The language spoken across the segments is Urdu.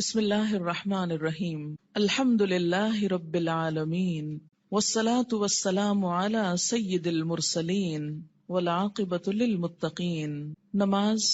بسم اللہ الرحمن الرحیم الحمد للہ رب العالمین والصلاة والسلام علی سید المرسلین والعاقبۃ للمتقین۔ نماز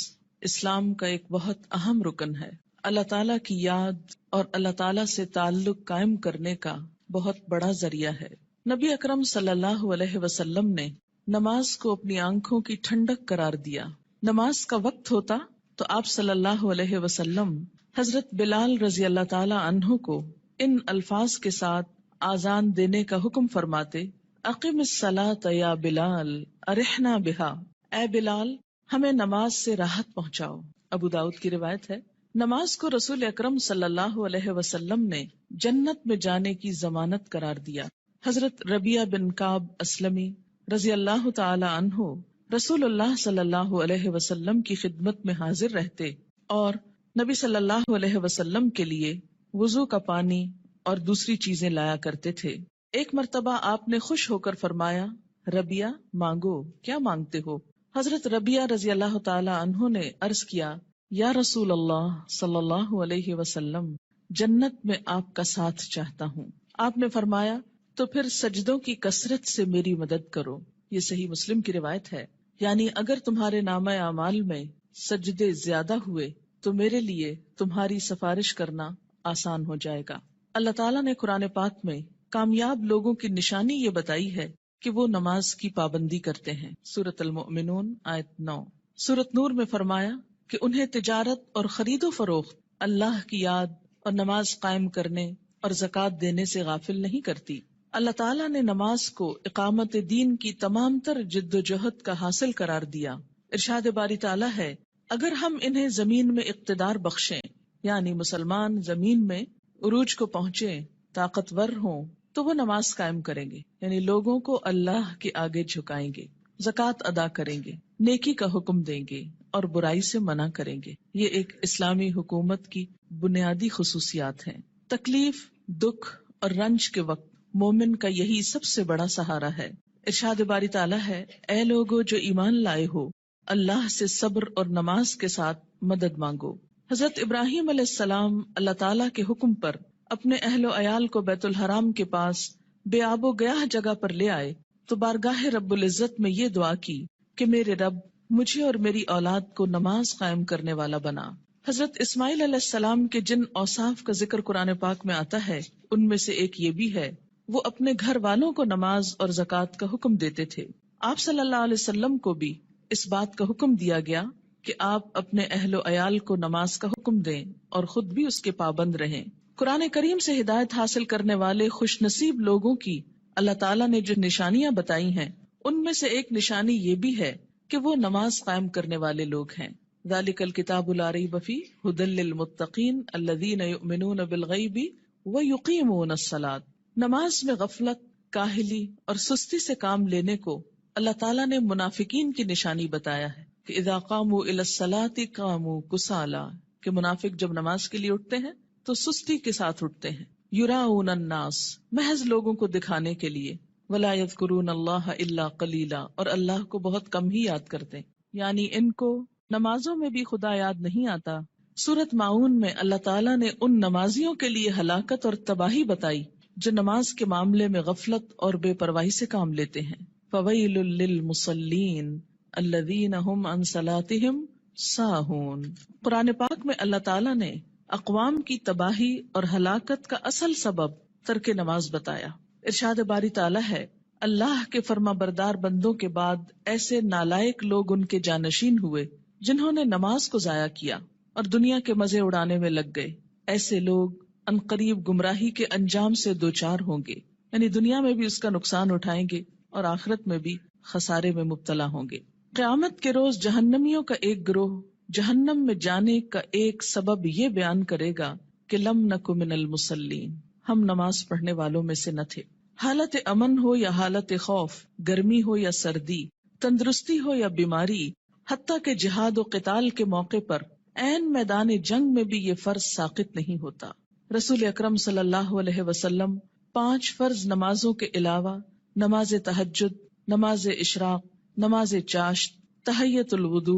اسلام کا ایک بہت اہم رکن ہے، اللہ تعالیٰ کی یاد اور اللہ تعالیٰ سے تعلق قائم کرنے کا بہت بڑا ذریعہ ہے۔ نبی اکرم صلی اللہ علیہ وسلم نے نماز کو اپنی آنکھوں کی ٹھنڈک قرار دیا۔ نماز کا وقت ہوتا تو آپ صلی اللہ علیہ وسلم حضرت بلال رضی اللہ تعالی عنہ کو ان الفاظ کے ساتھ آذان دینے کا حکم فرماتے: اقم الصلاۃ یا بلال ارحنا بہا، اے بلال ہمیں نماز سے راحت پہنچاؤ۔ ابو داؤد کی روایت ہے۔ نماز کو رسول اکرم صلی اللہ علیہ وسلم نے جنت میں جانے کی ضمانت قرار دیا۔ حضرت ربیعہ بن کعب اسلمی رضی اللہ تعالی عنہ رسول اللہ صلی اللہ علیہ وسلم کی خدمت میں حاضر رہتے اور نبی صلی اللہ علیہ وسلم کے لیے وضو کا پانی اور دوسری چیزیں لایا کرتے تھے۔ ایک مرتبہ آپ نے خوش ہو کر فرمایا: ربیعہ مانگو، کیا مانگتے ہو؟ حضرت ربیعہ رضی اللہ تعالی عنہ نے عرض کیا: یا رسول اللہ صلی اللہ علیہ وسلم، جنت میں آپ کا ساتھ چاہتا ہوں۔ آپ نے فرمایا: تو پھر سجدوں کی کثرت سے میری مدد کرو۔ یہ صحیح مسلم کی روایت ہے، یعنی اگر تمہارے نامہ اعمال میں سجدے زیادہ ہوئے تو میرے لیے تمہاری سفارش کرنا آسان ہو جائے گا۔ اللہ تعالیٰ نے قرآن پاک میں کامیاب لوگوں کی نشانی یہ بتائی ہے کہ وہ نماز کی پابندی کرتے ہیں۔ سورۃ المؤمنون آیت 9۔ سورۃ نور میں فرمایا کہ انہیں تجارت اور خرید و فروخت اللہ کی یاد اور نماز قائم کرنے اور زکوٰۃ دینے سے غافل نہیں کرتی۔ اللہ تعالیٰ نے نماز کو اقامت دین کی تمام تر جد و جہد کا حاصل قرار دیا۔ ارشاد باری تعالیٰ ہے: اگر ہم انہیں زمین میں اقتدار بخشیں، یعنی مسلمان زمین میں عروج کو پہنچے، طاقتور ہوں، تو وہ نماز قائم کریں گے، یعنی لوگوں کو اللہ کے آگے جھکائیں گے، زکوٰۃ ادا کریں گے، نیکی کا حکم دیں گے اور برائی سے منع کریں گے۔ یہ ایک اسلامی حکومت کی بنیادی خصوصیات ہیں۔ تکلیف، دکھ اور رنج کے وقت مومن کا یہی سب سے بڑا سہارا ہے۔ ارشاد باری تعالیٰ ہے: اے لوگو جو ایمان لائے ہو، اللہ سے صبر اور نماز کے ساتھ مدد مانگو۔ حضرت ابراہیم علیہ السلام اللہ تعالیٰ کے حکم پر اپنے اہل و عیال کو بیت الحرام کے پاس بے آب و گیاہ جگہ پر لے آئے تو بارگاہ رب العزت میں یہ دعا کی کہ میرے رب مجھے اور میری اولاد کو نماز قائم کرنے والا بنا۔ حضرت اسماعیل علیہ السلام کے جن اوصاف کا ذکر قرآن پاک میں آتا ہے، ان میں سے ایک یہ بھی ہے، وہ اپنے گھر والوں کو نماز اور زکوٰۃ کا حکم دیتے تھے۔ آپ صلی اللہ علیہ وسلم کو بھی اس بات کا حکم دیا گیا کہ آپ اپنے اہل و عیال کو نماز کا حکم دیں اور خود بھی اس کے پابند رہیں۔ قرآن کریم سے ہدایت حاصل کرنے والے خوش نصیب لوگوں کی اللہ تعالیٰ نے جو نشانیاں بتائی ہیں، ان میں سے ایک نشانی یہ بھی ہے کہ وہ نماز قائم کرنے والے لوگ ہیں۔ ذالک الکتاب لا ریب فیہ ھدی للمتقین الذین یؤمنون بالغیب ویقیمون الصلاۃ۔ نماز میں غفلت، کاہلی اور سستی سے کام لینے کو اللہ تعالیٰ نے منافقین کی نشانی بتایا ہے کہ اذا قاموا الی الصلاۃ قاموا کسالی، کہ منافق جب نماز کے لیے اٹھتے ہیں تو سستی کے ساتھ اٹھتے ہیں۔ یراؤن الناس، محض لوگوں کو دکھانے کے لیے، ولا یذکرون اللہ الا قلیلا، اور اللہ کو بہت کم ہی یاد کرتے ہیں، یعنی ان کو نمازوں میں بھی خدا یاد نہیں آتا۔ سورۃ ماعون میں اللہ تعالیٰ نے ان نمازیوں کے لیے ہلاکت اور تباہی بتائی جو نماز کے معاملے میں غفلت اور بے پرواہی سے کام لیتے ہیں۔ فویل للمصلین الذین هم عن صلاتهم ساہون۔ قرآن پاک میں اللہ تعالیٰ نے اقوام کی تباہی اور ہلاکت کا اصل سبب ترک نماز بتایا۔ ارشاد باری تعالیٰ ہے: اللہ کے فرما بردار بندوں کے بعد ایسے نالائق لوگ ان کے جانشین ہوئے جنہوں نے نماز کو ضائع کیا اور دنیا کے مزے اڑانے میں لگ گئے۔ ایسے لوگ عنقریب گمراہی کے انجام سے دوچار ہوں گے، یعنی دنیا میں بھی اس کا نقصان اٹھائیں گے اور آخرت میں بھی خسارے میں مبتلا ہوں گے۔ قیامت کے روز جہنمیوں کا ایک گروہ جہنم میں جانے کا ایک سبب یہ بیان کرے گا کہ لم نک من المصلین، ہم نماز پڑھنے والوں میں سے نہ تھے۔ حالت امن ہو یا حالت خوف، گرمی ہو یا سردی، تندرستی ہو یا بیماری، حتیٰ کہ جہاد و قتال کے موقع پر عین میدان جنگ میں بھی یہ فرض ساقط نہیں ہوتا۔ رسول اکرم صلی اللہ علیہ وسلم 5 فرض نمازوں کے علاوہ نماز تہجد، نماز اشراق، نماز چاشت، تحیۃ الوضو،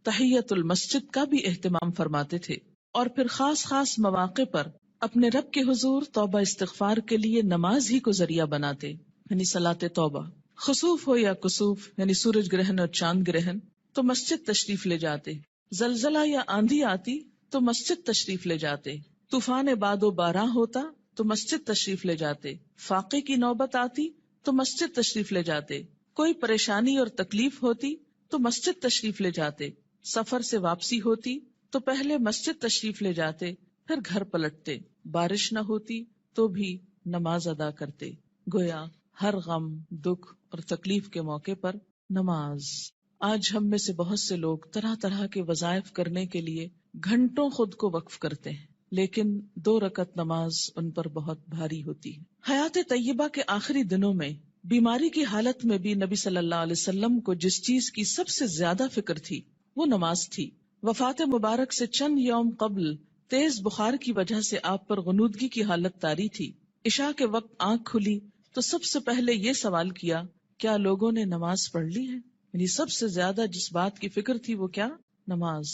تحیۃ المسجد کا بھی اہتمام فرماتے تھے۔ اور پھر خاص خاص مواقع پر اپنے رب کے حضور توبہ استغفار کے لیے نماز ہی کو ذریعہ بناتے، یعنی صلاۃ توبہ. خسوف ہو یا کسوف یعنی سورج گرہن اور چاند گرہن تو مسجد تشریف لے جاتے، زلزلہ یا آندھی آتی تو مسجد تشریف لے جاتے، طوفان باد و باران ہوتا تو مسجد تشریف لے جاتے، فاقے کی نوبت آتی تو مسجد تشریف لے جاتے، کوئی پریشانی اور تکلیف ہوتی تو مسجد تشریف لے جاتے، سفر سے واپسی ہوتی تو پہلے مسجد تشریف لے جاتے پھر گھر پلٹتے، بارش نہ ہوتی تو بھی نماز ادا کرتے. گویا ہر غم، دکھ اور تکلیف کے موقع پر نماز. آج ہم میں سے بہت سے لوگ طرح طرح کے وظائف کرنے کے لیے گھنٹوں خود کو وقف کرتے ہیں، لیکن 2 رکعت نماز ان پر بہت بھاری ہوتی ہے. حیات طیبہ کے آخری دنوں میں بیماری کی حالت میں بھی نبی صلی اللہ علیہ وسلم کو جس چیز کی سب سے زیادہ فکر تھی وہ نماز تھی. وفات مبارک سے چند یوم قبل تیز بخار کی وجہ سے آپ پر غنودگی کی حالت طاری تھی. عشاء کے وقت آنکھ کھلی تو سب سے پہلے یہ سوال کیا، کیا لوگوں نے نماز پڑھ لی ہے؟ یعنی سب سے زیادہ جس بات کی فکر تھی وہ کیا؟ نماز.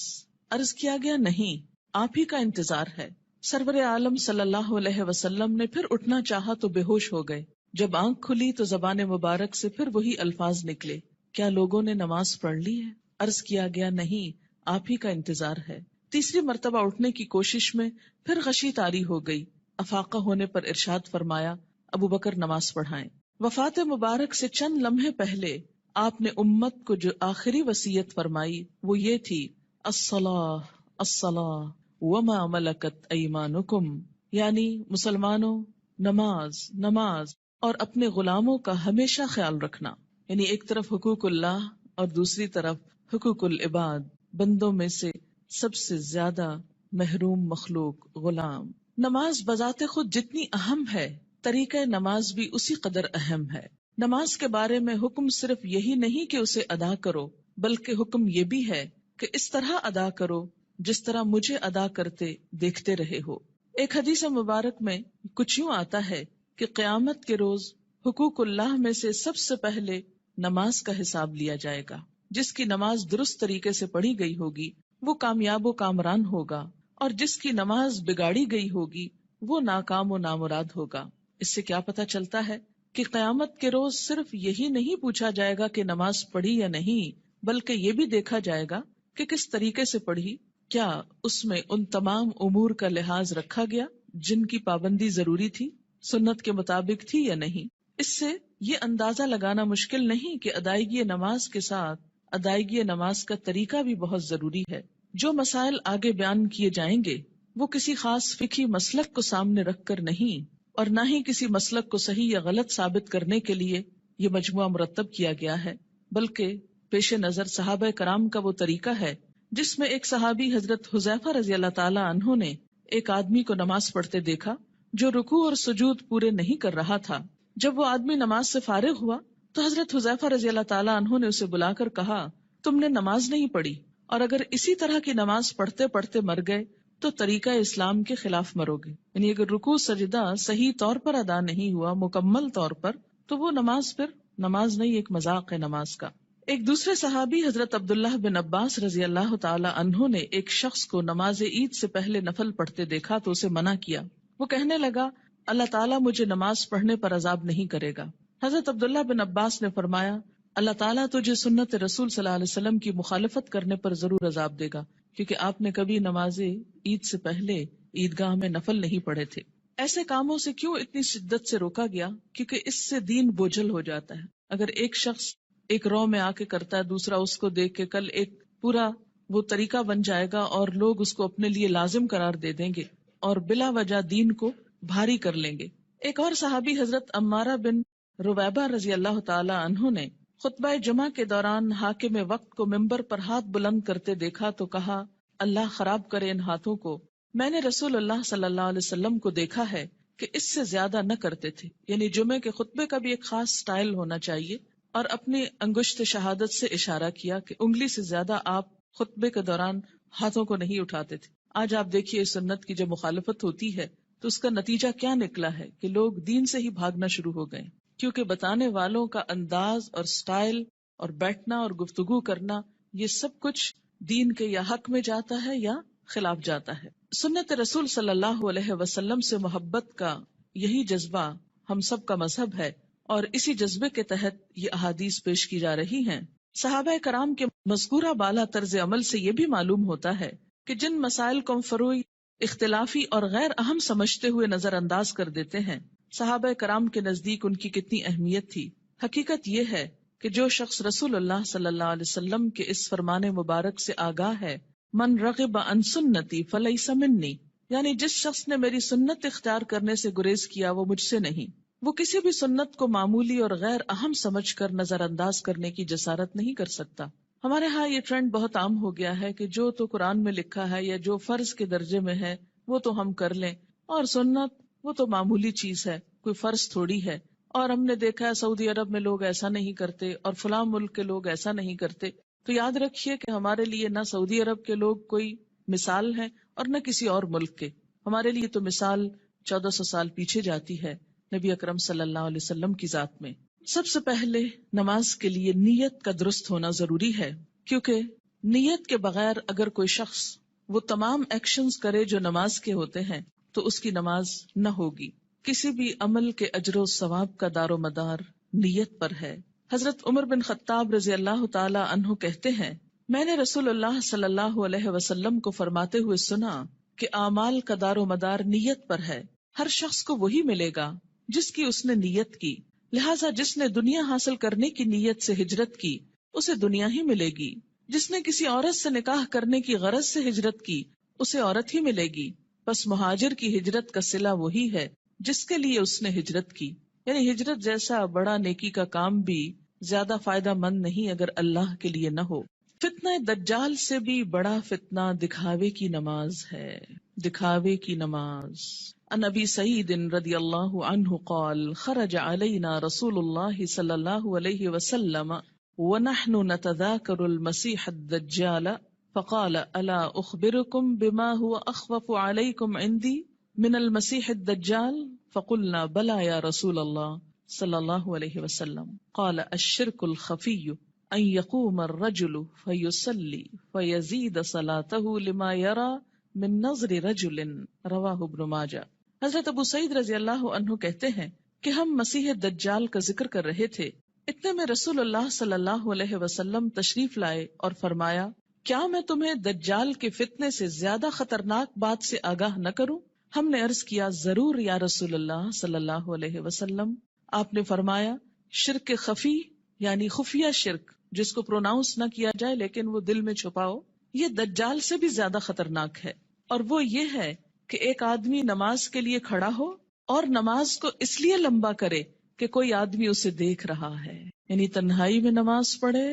عرض کیا گیا نہیں، آپ ہی کا انتظار ہے. سرور عالم صلی اللہ علیہ وسلم نے پھر اٹھنا چاہا تو بے ہوش ہو گئے. جب آنکھ کھلی تو زبان مبارک سے پھر وہی الفاظ نکلے، کیا لوگوں نے نماز پڑھ لی ہے؟ عرض کیا گیا نہیں، آپ ہی کا انتظار ہے. تیسری مرتبہ اٹھنے کی کوشش میں پھر غشی طاری ہو گئی. افاقہ ہونے پر ارشاد فرمایا، ابو بکر نماز پڑھائیں. وفات مبارک سے چند لمحے پہلے آپ نے امت کو جو آخری وصیت فرمائی وہ یہ تھی، الصلاۃ الصلاۃ وما ملکت ایمانکم، یعنی مسلمانوں نماز نماز اور اپنے غلاموں کا ہمیشہ خیال رکھنا. یعنی ایک طرف حقوق اللہ اور دوسری طرف حقوق العباد، بندوں میں سے سب سے زیادہ محروم مخلوق غلام. نماز بذات خود جتنی اہم ہے، طریقہ نماز بھی اسی قدر اہم ہے. نماز کے بارے میں حکم صرف یہی نہیں کہ اسے ادا کرو، بلکہ حکم یہ بھی ہے کہ اس طرح ادا کرو جس طرح مجھے ادا کرتے دیکھتے رہے ہو. ایک حدیث مبارک میں کچھ یوں آتا ہے کہ قیامت کے روز حقوق اللہ میں سے سب سے پہلے نماز کا حساب لیا جائے گا. جس کی نماز درست طریقے سے پڑھی گئی ہوگی وہ کامیاب و کامران ہوگا، اور جس کی نماز بگاڑی گئی ہوگی وہ ناکام و نامراد ہوگا. اس سے کیا پتہ چلتا ہے کہ قیامت کے روز صرف یہی نہیں پوچھا جائے گا کہ نماز پڑھی یا نہیں، بلکہ یہ بھی دیکھا جائے گا کہ کس طریقے سے پڑھی، کیا اس میں ان تمام امور کا لحاظ رکھا گیا جن کی پابندی ضروری تھی، سنت کے مطابق تھی یا نہیں. اس سے یہ اندازہ لگانا مشکل نہیں کہ ادائیگی نماز کے ساتھ ادائیگی نماز کا طریقہ بھی بہت ضروری ہے. جو مسائل آگے بیان کیے جائیں گے وہ کسی خاص فقہی مسلک کو سامنے رکھ کر نہیں، اور نہ ہی کسی مسلک کو صحیح یا غلط ثابت کرنے کے لیے یہ مجموعہ مرتب کیا گیا ہے، بلکہ پیش نظر صحابہ کرام کا وہ طریقہ ہے جس میں ایک صحابی حضرت حذیفہ رضی اللہ تعالی عنہ نے ایک آدمی کو نماز پڑھتے دیکھا جو رکوع اور سجود پورے نہیں کر رہا تھا. جب وہ آدمی نماز سے فارغ ہوا تو حضرت حذیفہ رضی اللہ تعالی عنہ نے اسے بلا کر کہا، تم نے نماز نہیں پڑھی، اور اگر اسی طرح کی نماز پڑھتے پڑھتے مر گئے تو طریقہ اسلام کے خلاف مرو گے. یعنی اگر رکوع سجدہ صحیح طور پر ادا نہیں ہوا مکمل طور پر تو وہ نماز پھر نماز نہیں، ایک مذاق ہے نماز کا. ایک دوسرے صحابی حضرت عبداللہ بن عباس رضی اللہ تعالی عنہ نے ایک شخص کو نماز عید سے پہلے نفل پڑھتے دیکھا تو اسے منع کیا. وہ کہنے لگا، اللہ تعالیٰ مجھے نماز پڑھنے پر عذاب نہیں کرے گا. حضرت عبداللہ بن عباس نے فرمایا، اللہ تعالیٰ تجھے سنت رسول صلی اللہ علیہ وسلم کی مخالفت کرنے پر ضرور عذاب دے گا، کیونکہ آپ نے کبھی نماز عید سے پہلے عیدگاہ میں نفل نہیں پڑھے تھے. ایسے کاموں سے کیوں اتنی شدت سے روکا گیا؟ کیونکہ اس سے دین بوجھل ہو جاتا ہے. اگر ایک شخص ایک رو میں آ کے کرتا ہے، دوسرا اس کو دیکھ کے کل ایک پورا وہ طریقہ بن جائے گا اور لوگ اس کو اپنے لیے لازم قرار دے دیں گے اور بلا وجہ دین کو بھاری کر لیں گے. ایک اور صحابی حضرت عمارہ بن رویبہ رضی اللہ تعالی عنہ نے خطبہ جمعہ کے دوران حاکم وقت کو ممبر پر ہاتھ بلند کرتے دیکھا تو کہا، اللہ خراب کرے ان ہاتھوں کو، میں نے رسول اللہ صلی اللہ علیہ وسلم کو دیکھا ہے کہ اس سے زیادہ نہ کرتے تھے. یعنی جمعے کے خطبے کا بھی ایک خاص سٹائل ہونا چاہیے، اور اپنی انگشت شہادت سے اشارہ کیا کہ انگلی سے زیادہ آپ خطبے کے دوران ہاتھوں کو نہیں اٹھاتے تھے. آج آپ دیکھیے سنت کی جب مخالفت ہوتی ہے تو اس کا نتیجہ کیا نکلا ہے کہ لوگ دین سے ہی بھاگنا شروع ہو گئے، کیونکہ بتانے والوں کا انداز اور سٹائل اور بیٹھنا اور گفتگو کرنا یہ سب کچھ دین کے یا حق میں جاتا ہے یا خلاف جاتا ہے. سنت رسول صلی اللہ علیہ وسلم سے محبت کا یہی جذبہ ہم سب کا مذہب ہے، اور اسی جذبے کے تحت یہ احادیث پیش کی جا رہی ہیں۔ صحابہ کرام کے مذکورہ بالا طرز عمل سے یہ بھی معلوم ہوتا ہے کہ جن مسائل کو ہم فروعی، اختلافی اور غیر اہم سمجھتے ہوئے نظر انداز کر دیتے ہیں، صحابہ کرام کے نزدیک ان کی کتنی اہمیت تھی۔ حقیقت یہ ہے کہ جو شخص رسول اللہ صلی اللہ علیہ وسلم کے اس فرمان مبارک سے آگاہ ہے، من رغب عن سنتی فلیس منی، یعنی جس شخص نے میری سنت اختیار کرنے سے گریز کیا وہ مجھ سے نہیں، وہ کسی بھی سنت کو معمولی اور غیر اہم سمجھ کر نظر انداز کرنے کی جسارت نہیں کر سکتا۔ ہمارے ہاں یہ ٹرینڈ بہت عام ہو گیا ہے کہ جو تو قرآن میں لکھا ہے یا جو فرض کے درجے میں ہے وہ تو ہم کر لیں، اور سنت وہ تو معمولی چیز ہے، کوئی فرض تھوڑی ہے۔ اور ہم نے دیکھا ہے سعودی عرب میں لوگ ایسا نہیں کرتے اور فلاں ملک کے لوگ ایسا نہیں کرتے۔ تو یاد رکھیے کہ ہمارے لیے نہ سعودی عرب کے لوگ کوئی مثال ہیں اور نہ کسی اور ملک کے، ہمارے لیے تو مثال 1400 سال پیچھے جاتی ہے نبی اکرم صلی اللہ علیہ وسلم کی ذات میں۔ سب سے پہلے نماز کے لیے نیت کا درست ہونا ضروری ہے، کیونکہ نیت کے بغیر اگر کوئی شخص وہ تمام ایکشنز کرے جو نماز کے ہوتے ہیں تو اس کی نماز نہ ہوگی۔ کسی بھی عمل کے اجر و ثواب کا دار و مدار نیت پر ہے۔ حضرت عمر بن خطاب رضی اللہ تعالی عنہ کہتے ہیں، میں نے رسول اللہ صلی اللہ علیہ وسلم کو فرماتے ہوئے سنا کہ اعمال کا دار و مدار نیت پر ہے، ہر شخص کو وہی ملے گا جس کی اس نے نیت کی، لہٰذا جس نے دنیا حاصل کرنے کی نیت سے ہجرت کی اسے دنیا ہی ملے گی، جس نے کسی عورت سے نکاح کرنے کی غرض سے ہجرت کی اسے عورت ہی ملے گی، بس مہاجر کی ہجرت کا صلہ وہی ہے جس کے لیے اس نے ہجرت کی۔ یعنی ہجرت جیسا بڑا نیکی کا کام بھی زیادہ فائدہ مند نہیں اگر اللہ کے لیے نہ ہو۔ فتنہ دجال سے بھی بڑا فتنہ دکھاوے کی نماز ہے، دکھاوے کی نماز۔ عن ابی سعید رضی اللہ عنہ قال خرج علینا رسول اللہ صلی اللہ علیہ وسلم ونحن نتذاکر المسیح الدجال فقال الا اخبرکم بما هو اخوف علیکم عندی من المسیح الدجال فقلنا بلى یا رسول اللہ صلی اللہ علیہ وسلم قال الشرک الخفی ان يقوم الرجل فيصلي فيزيد صلاته لما يرى من نظر رجل رواہ ابن ماجہ۔ حضرت ابو سعید رضی اللہ عنہ کہتے ہیں کہ ہم مسیح دجال کا ذکر کر رہے تھے، اتنے میں رسول اللہ صلی اللہ علیہ وسلم تشریف لائے اور فرمایا، کیا میں تمہیں دجال کے فتنے سے زیادہ خطرناک بات سے آگاہ نہ کروں؟ ہم نے عرض کیا، ضرور یا رسول اللہ صلی اللہ علیہ وسلم۔ آپ نے فرمایا، شرک خفی یعنی خفیہ شرک جس کو پروناؤنس نہ کیا جائے لیکن وہ دل میں چھپاؤ، یہ دجال سے بھی زیادہ خطرناک ہے، اور وہ یہ ہے کہ ایک آدمی نماز کے لیے کھڑا ہو اور نماز کو اس لیے لمبا کرے کہ کوئی آدمی اسے دیکھ رہا ہے، یعنی تنہائی میں نماز پڑھے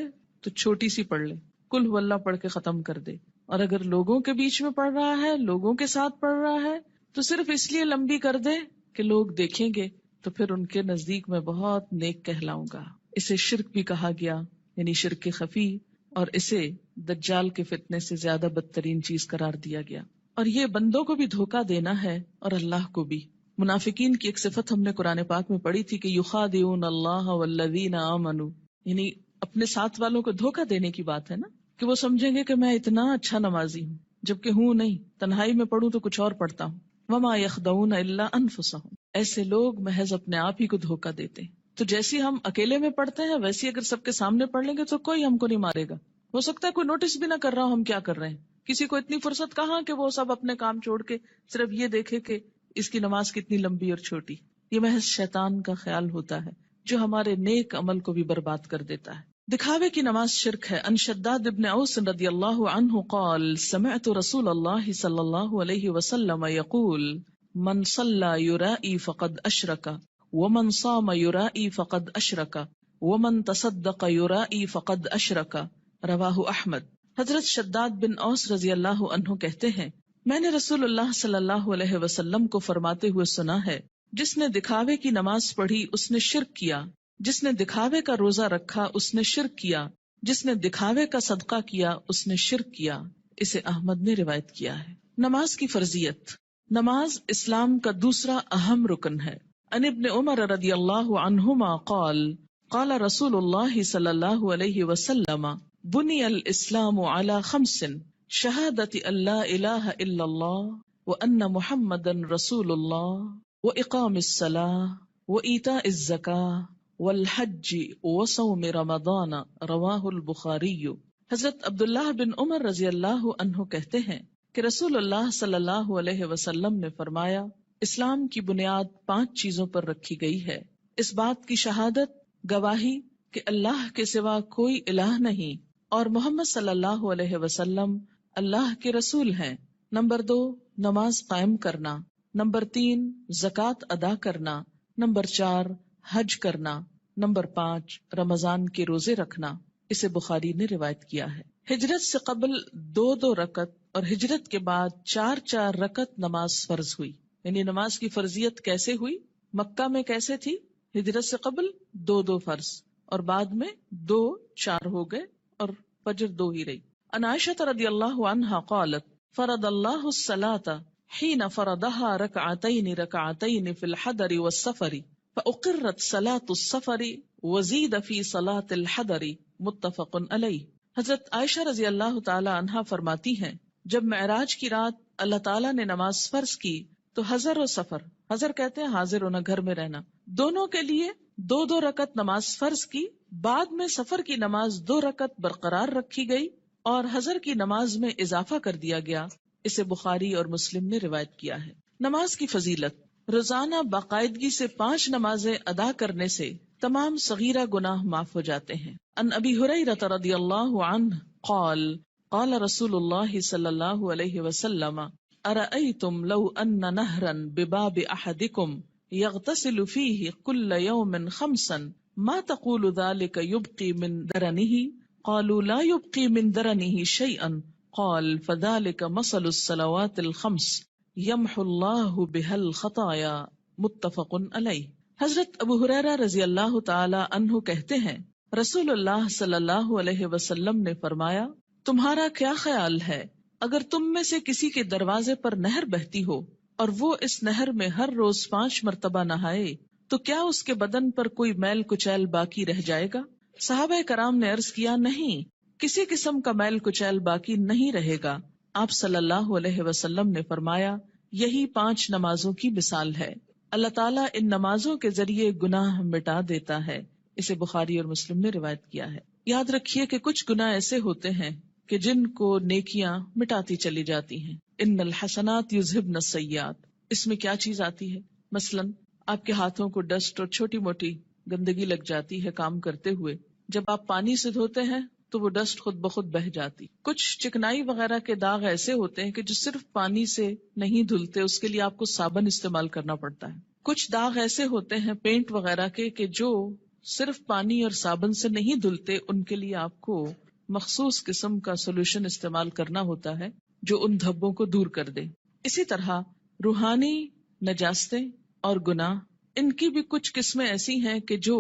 تو چھوٹی سی پڑھ لے، کل ہو اللہ پڑھ کے ختم کر دے، اور اگر لوگوں کے بیچ میں پڑھ رہا ہے، لوگوں کے ساتھ پڑھ رہا ہے تو صرف اس لیے لمبی کر دے کہ لوگ دیکھیں گے تو پھر ان کے نزدیک میں بہت نیک کہلاؤں گا۔ اسے شرک بھی کہا گیا، یعنی شرک خفی، اور اسے دجال کے فتنے سے زیادہ بدترین چیز قرار دیا گیا۔ اور یہ بندوں کو بھی دھوکہ دینا ہے اور اللہ کو بھی۔ منافقین کی ایک صفت ہم نے قرآن پاک میں پڑھی تھی کہ یخادعون اللہ والذین آمنوا، یعنی اپنے ساتھ والوں کو دھوکہ دینے کی بات ہے نا، کہ وہ سمجھیں گے کہ میں اتنا اچھا نمازی ہوں جبکہ ہوں نہیں، تنہائی میں پڑھوں تو کچھ اور پڑھتا ہوں۔ وما یخدعون الا انفسهم، ایسے لوگ محض اپنے آپ ہی کو دھوکہ دیتے ہیں۔ تو جیسی ہم اکیلے میں پڑھتے ہیں ویسی اگر سب کے سامنے پڑھ لیں گے تو کوئی ہم کو نہیں مارے گا، ہو سکتا ہے کوئی نوٹس بھی نہ کر رہا ہو ہم کیا کر رہے ہیں، کسی کو اتنی فرصت کہاں کہ وہ سب اپنے کام چھوڑ کے صرف یہ دیکھے کہ اس کی نماز کتنی لمبی اور چھوٹی۔ یہ محض شیطان کا خیال ہوتا ہے جو ہمارے نیک عمل کو بھی برباد کر دیتا ہے۔ دکھاوے کی نماز شرک ہے۔ ان شداد ابن اوس رضی اللہ عنہ قال سمعت رسول اللہ صلی اللہ علیہ وسلم یقول من صلی یرائی فقد اشرک ومن صام یرائی فقد اشرک ومن تصدق یرائی فقد اشرک، رواہ احمد۔ حضرت شداد بن اوس رضی اللہ عنہ کہتے ہیں، میں نے رسول اللہ صلی اللہ علیہ وسلم کو فرماتے ہوئے سنا ہے، جس نے دکھاوے کی نماز پڑھی اس نے شرک کیا، جس نے دکھاوے کا روزہ رکھا اس نے شرک کیا، جس نے دکھاوے کا صدقہ کیا اس نے شرک کیا۔ اسے احمد نے روایت کیا ہے۔ نماز کی فرضیت۔ نماز اسلام کا دوسرا اہم رکن ہے۔ ان ابن عمر رضی اللہ عنہما قال قال رسول اللہ صلی اللہ علیہ وسلم بنی الاسلام علی خمس شہادت ان لا الہ الا اللہ وأن محمدًا رسول الله وإقام الصلاة وإيتاء الزكاة والحج وصوم رمضان رواہ البخاری۔ حضرت عبداللہ بن عمر رضی اللہ عنہ کہتے ہیں کہ رسول اللہ صلی اللہ علیہ وسلم نے فرمایا، اسلام کی بنیاد 5 چیزوں پر رکھی گئی ہے، اس بات کی شہادت، گواہی کہ اللہ کے سوا کوئی الہ نہیں اور محمد صلی اللہ علیہ وسلم اللہ کے رسول ہیں۔ نمبر 2، نماز قائم کرنا۔ نمبر 3، زکوٰۃ ادا کرنا۔ نمبر 4، حج کرنا۔ نمبر 5، رمضان کے روزے رکھنا۔ اسے بخاری نے روایت کیا ہے۔ ہجرت سے قبل 2 رکعت اور ہجرت کے بعد 4 رکعت نماز فرض ہوئی۔ یعنی نماز کی فرضیت کیسے ہوئی؟ مکہ میں کیسے تھی؟ ہجرت سے قبل 2 فرض اور بعد میں 4 ہو گئے اور فجر 2 ہی رہی۔ عن عائشہ رضی اللہ عنہا قالت فرض اللہ الصلاة حين فرضها ركعتين في الحضر والسفر فأقرت صلاة السفر وزيد في صلاة الحضر متفق علیہ۔ حضرت عائشہ رضی اللہ تعالی عنہا فرماتی ہیں، جب معراج کی رات اللہ تعالیٰ نے نماز فرض کی تو حضر و سفر، حضر کہتے ہیں حاضر ہونا، گھر میں رہنا، دونوں کے لیے 2 رکعت نماز فرض کی، بعد میں سفر کی نماز 2 رکعت برقرار رکھی گئی اور حضر کی نماز میں اضافہ کر دیا گیا۔ اسے بخاری اور مسلم نے روایت کیا ہے۔ نماز کی فضیلت، روزانہ باقاعدگی سے 5 نمازیں ادا کرنے سے تمام صغیرہ گناہ معاف ہو جاتے ہیں۔ عن ابی ہریرہ رضی اللہ عنہ قال قال رسول اللہ صلی اللہ علیہ وسلم ارأیتم لو ان نہرا بباب احدکم یغتسل فیہ کل یوم 5 ما تقول ذلك یبقی من درنہ قالوا لا يبقي من درنه شيئا قال فذلك مثل الصلوات الخمس يمحو الله بها الخطايا متفق علیہ۔ حضرت ابو ہریرہ رضی اللہ تعالی عنہ کہتے ہیں، رسول اللہ صلی اللہ علیہ وسلم نے فرمایا، تمہارا کیا خیال ہے اگر تم میں سے کسی کے دروازے پر نہر بہتی ہو اور وہ اس نہر میں ہر روز 5 مرتبہ نہائے تو کیا اس کے بدن پر کوئی میل کچیل باقی رہ جائے گا؟ صحابہ کرام نے عرض کیا، نہیں، کسی قسم کا میل کچیل باقی نہیں رہے گا۔ آپ صلی اللہ علیہ وسلم نے فرمایا، یہی 5 نمازوں کی مثال ہے، اللہ تعالیٰ ان نمازوں کے ذریعے گناہ مٹا دیتا ہے۔ اسے بخاری اور مسلم نے روایت کیا ہے۔ یاد رکھیے کہ کچھ گناہ ایسے ہوتے ہیں کہ جن کو نیکیاں مٹاتی چلی جاتی ہیں۔ ان الحسنات یذہبن السیئات، اس میں کیا چیز آتی ہے؟ مثلاً آپ کے ہاتھوں کو ڈسٹ اور چھوٹی موٹی گندگی لگ جاتی ہے کام کرتے ہوئے، جب آپ پانی سے دھوتے ہیں تو وہ ڈسٹ خود بخود بہہ جاتی۔ کچھ چکنائی وغیرہ کے داغ ایسے ہوتے ہیں کہ جو صرف پانی سے نہیں دھلتے، اس کے لیے آپ کو صابن استعمال کرنا پڑتا ہے۔ کچھ داغ ایسے ہوتے ہیں پینٹ وغیرہ کے کہ جو صرف پانی اور صابن سے نہیں دھلتے، ان کے لیے آپ کو مخصوص قسم کا سولوشن استعمال کرنا ہوتا ہے جو ان دھبوں کو دور کر دے۔ اسی طرح روحانی نجاستیں اور گناہ، ان کی بھی کچھ قسمیں ایسی ہیں کہ جو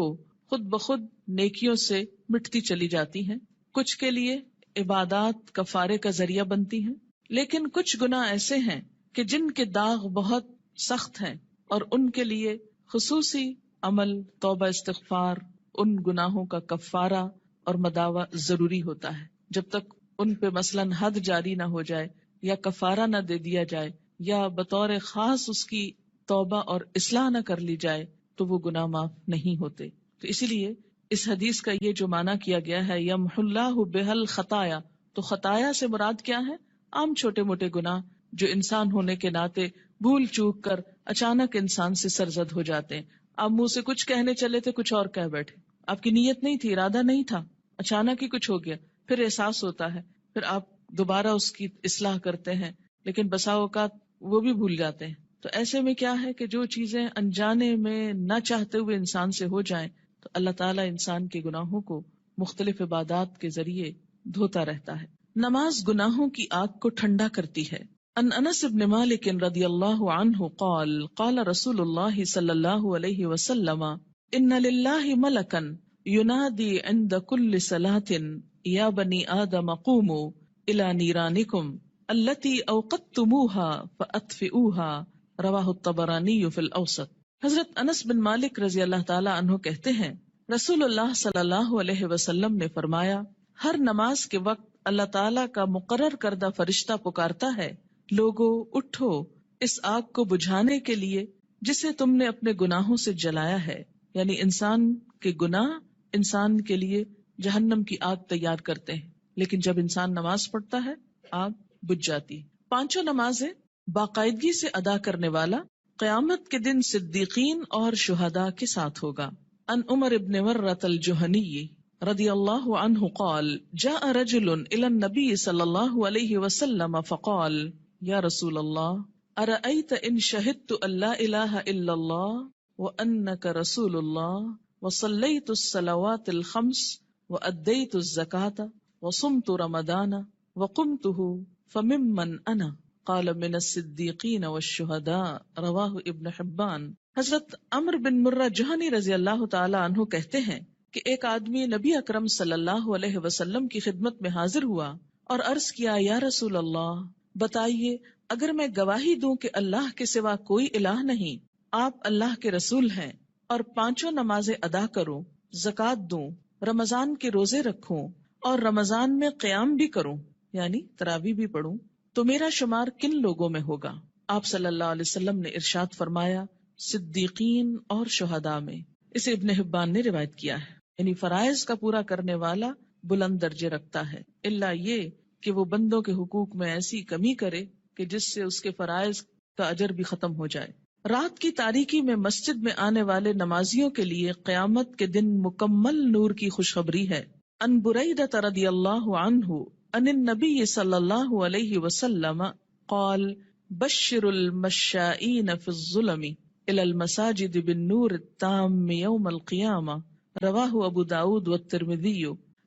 خود بخود نیکیوں سے مٹتی چلی جاتی ہیں، کچھ کے لیے عبادات کفارے کا ذریعہ بنتی ہیں، لیکن کچھ گناہ ایسے ہیں کہ جن کے داغ بہت سخت ہیں اور ان کے لیے خصوصی عمل توبہ استغفار، ان گناہوں کا کفارہ اور مداوع ضروری ہوتا ہے۔ جب تک ان پہ مثلاً حد جاری نہ ہو جائے یا کفارہ نہ دے دیا جائے یا بطور خاص اس کی توبہ اور اصلاح نہ کر لی جائے تو وہ گناہ معاف نہیں ہوتے۔ تو اسی لیے اس حدیث کا یہ جو معنی کیا گیا ہے یمحو اللہ بہا الخطایا، تو خطایا سے مراد کیا ہے؟ عام چھوٹے موٹے گناہ جو انسان ہونے کے ناطے بھول چوک کر اچانک انسان سے سرزد ہو جاتے ہیں۔ آپ منہ سے کچھ کہنے چلے تھے، کچھ اور کہہ بیٹھے، آپ کی نیت نہیں تھی، ارادہ نہیں تھا، اچانک ہی کچھ ہو گیا، پھر احساس ہوتا ہے، پھر آپ دوبارہ اس کی اصلاح کرتے ہیں، لیکن بسا اوقات وہ بھی بھول جاتے ہیں۔ تو ایسے میں کیا ہے کہ جو چیزیں انجانے میں نہ چاہتے ہوئے انسان سے ہو جائیں تو اللہ تعالیٰ انسان کے گناہوں کو مختلف عبادات کے ذریعے دھوتا رہتا ہے۔ نماز گناہوں کی آگ کو ٹھنڈا کرتی ہے۔ ان انس بن مالک رضی اللہ عنہ قال قال رسول اللہ صلی اللہ علیہ وسلم ان للہ ملکا ینادی عند کل صلاة یا بنی آدم قوموا الی نیرانکم التی اوقدتموها فاطفئوها رواہ الطبرانی فی الاوسط۔ حضرت انس بن مالک رضی اللہ تعالی عنہ کہتے ہیں، رسول اللہ صلی اللہ علیہ وسلم نے فرمایا، ہر نماز کے وقت اللہ تعالیٰ کا مقرر کردہ فرشتہ پکارتا ہے، لوگو اٹھو اس آگ کو بجھانے کے لیے جسے تم نے اپنے گناہوں سے جلایا ہے. یعنی انسان کے گناہ انسان کے لیے جہنم کی آگ تیار کرتے ہیں، لیکن جب انسان نماز پڑھتا ہے آگ بجھ جاتی. 5 نمازیں باقاعدگی سے ادا کرنے والا قیامت کے دن صدیقین اور شہداء کے ساتھ ہوگا. ان عمر ابن مرۃ الجہنی رضی اللہ عنہ قال جاء رجل الى النبی صلی اللہ علیہ وسلم فقال یا رسول اللہ ارأیت ان شہدت ان لا الہ الا اللہ وانک رسول اللہ وصلیت الصلوات الخمس وادیت الزکاة وصمت رمضان وقمته فممن انا قال من الصدیقین والشہداء رواہ ابن حبان. حضرت عمر بن مرہ جہنی رضی اللہ تعالی عنہ کہتے ہیں کہ ایک آدمی نبی اکرم صلی اللہ علیہ وسلم کی خدمت میں حاضر ہوا اور عرض کیا یا رسول اللہ بتائیے اگر میں گواہی دوں کہ اللہ کے سوا کوئی الہ نہیں، آپ اللہ کے رسول ہیں، اور 5 نمازیں ادا کروں، زکوٰۃ دوں، رمضان کے روزے رکھوں اور رمضان میں قیام بھی کروں یعنی تراویح بھی پڑھوں، تو میرا شمار کن لوگوں میں ہوگا؟ آپ صلی اللہ علیہ وسلم نے ارشاد فرمایا صدیقین اور شہداء میں. اسے ابن حبان نے روایت کیا ہے. یعنی فرائض کا پورا کرنے والا بلند درجے رکھتا ہے، الا یہ کہ وہ بندوں کے حقوق میں ایسی کمی کرے کہ جس سے اس کے فرائض کا اجر بھی ختم ہو جائے. رات کی تاریکی میں مسجد میں آنے والے نمازیوں کے لیے قیامت کے دن مکمل نور کی خوشخبری ہے. ان بریدہ رضی اللہ عنہ ان النبی صلی اللہ علیہ وسلم قال بشر المشائین فی الظلم الى المساجد بالنور التام یوم القیامہ رواہ ابو داود والترمذی.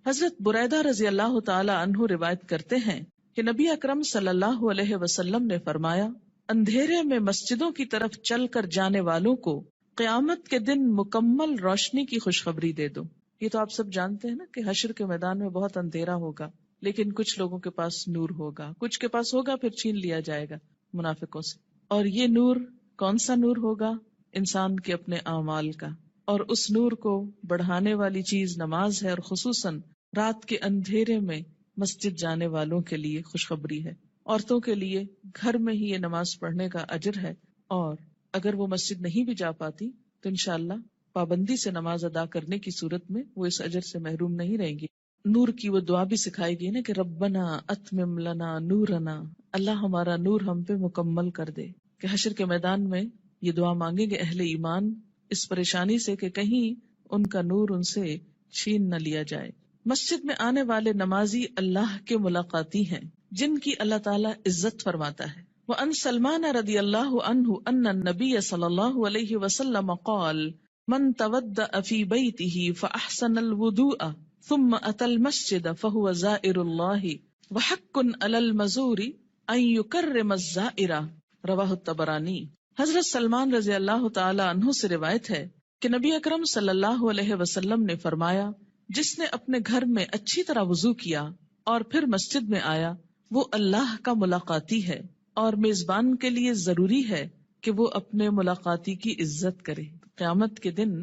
حضرت بریدہ رضی اللہ تعالی عنہ روایت کرتے ہیں کہ نبی اکرم صلی اللہ علیہ وسلم نے فرمایا اندھیرے میں مسجدوں کی طرف چل کر جانے والوں کو قیامت کے دن مکمل روشنی کی خوشخبری دے دو. یہ تو آپ سب جانتے ہیں نا کہ حشر کے میدان میں بہت اندھیرا ہوگا، لیکن کچھ لوگوں کے پاس نور ہوگا، کچھ کے پاس ہوگا پھر چھین لیا جائے گا منافقوں سے. اور یہ نور کون سا نور ہوگا؟ انسان کے اپنے اعمال کا. اور اس نور کو بڑھانے والی چیز نماز ہے، اور خصوصاً رات کے اندھیرے میں مسجد جانے والوں کے لیے خوشخبری ہے. عورتوں کے لیے گھر میں ہی یہ نماز پڑھنے کا اجر ہے، اور اگر وہ مسجد نہیں بھی جا پاتی تو انشاءاللہ پابندی سے نماز ادا کرنے کی صورت میں وہ اس اجر سے محروم نہیں رہیں گی. نور کی وہ دعا بھی سکھائی گئی نا کہ ربنا اتمم لنا نورنا، اللہ ہمارا نور ہم پہ مکمل کر دے. کہ حشر کے میدان میں یہ دعا مانگیں گے اہل ایمان اس پریشانی سے کہ کہیں ان کا نور ان سے چھین نہ لیا جائے. مسجد میں آنے والے نمازی اللہ کے ملاقاتی ہیں جن کی اللہ تعالیٰ عزت فرماتا ہے. وَأَن سلمان رضی اللہ عنہ ان النبی صلی اللہ علیہ وسلم قال من تودأ فی بیتہ فاحسن الوضوء ثم اتى المسجد فهو زائر الله وحق علی المزور ان یکرم الزائر رواہ الطبرانی. حضرت سلمان رضی اللہ تعالی عنہ سے روایت ہے کہ نبی اکرم صلی اللہ علیہ وسلم نے فرمایا جس نے اپنے گھر میں اچھی طرح وضو کیا اور پھر مسجد میں آیا وہ اللہ کا ملاقاتی ہے، اور میزبان کے لیے ضروری ہے کہ وہ اپنے ملاقاتی کی عزت کرے. قیامت کے دن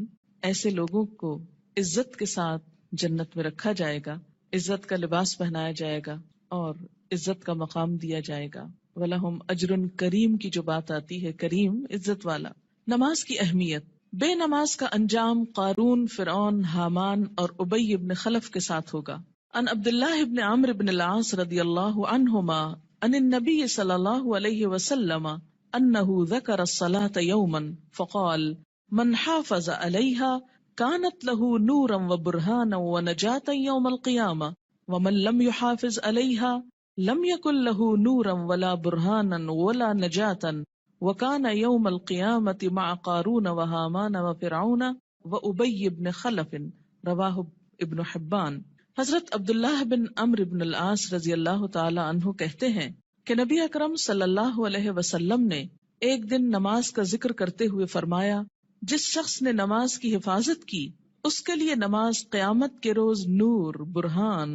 ایسے لوگوں کو عزت کے ساتھ جنت میں رکھا جائے گا، عزت کا لباس پہنایا جائے گا اور عزت کا مقام دیا جائے گا. وَلَهُمْ أَجْرٌ کریم کی جو بات آتی ہے، کریم عزت والا. نماز کی اہمیت. بے نماز کا انجام قارون، فرعون، حامان اور ابی ابن خلف کے ساتھ ہوگا. ان عبداللہ ابن عمرو ابن العاص رضی اللہ عنہما ان النبی صلی اللہ علیہ وسلم انه ذکر الصلاة یوما فقال من حافظ علیہا كانت له نورا وبرهانا ونجاة يوم القيامة ومن لم يحافظ عليها لم يكن له نورا ولا برهانا ولا نجاة وكان يوم القيامة مع قارون وهامان وفرعون وأبي بن خلف رواه ابن حبان. حضرت عبداللہ بن عمرو بن العاص رضی اللہ تعالی عنہ کہتے ہیں کہ نبی اکرم صلی اللہ علیہ وسلم نے ایک دن نماز کا ذکر کرتے ہوئے فرمایا جس شخص نے نماز کی حفاظت کی اس کے لیے نماز قیامت کے روز نور، برہان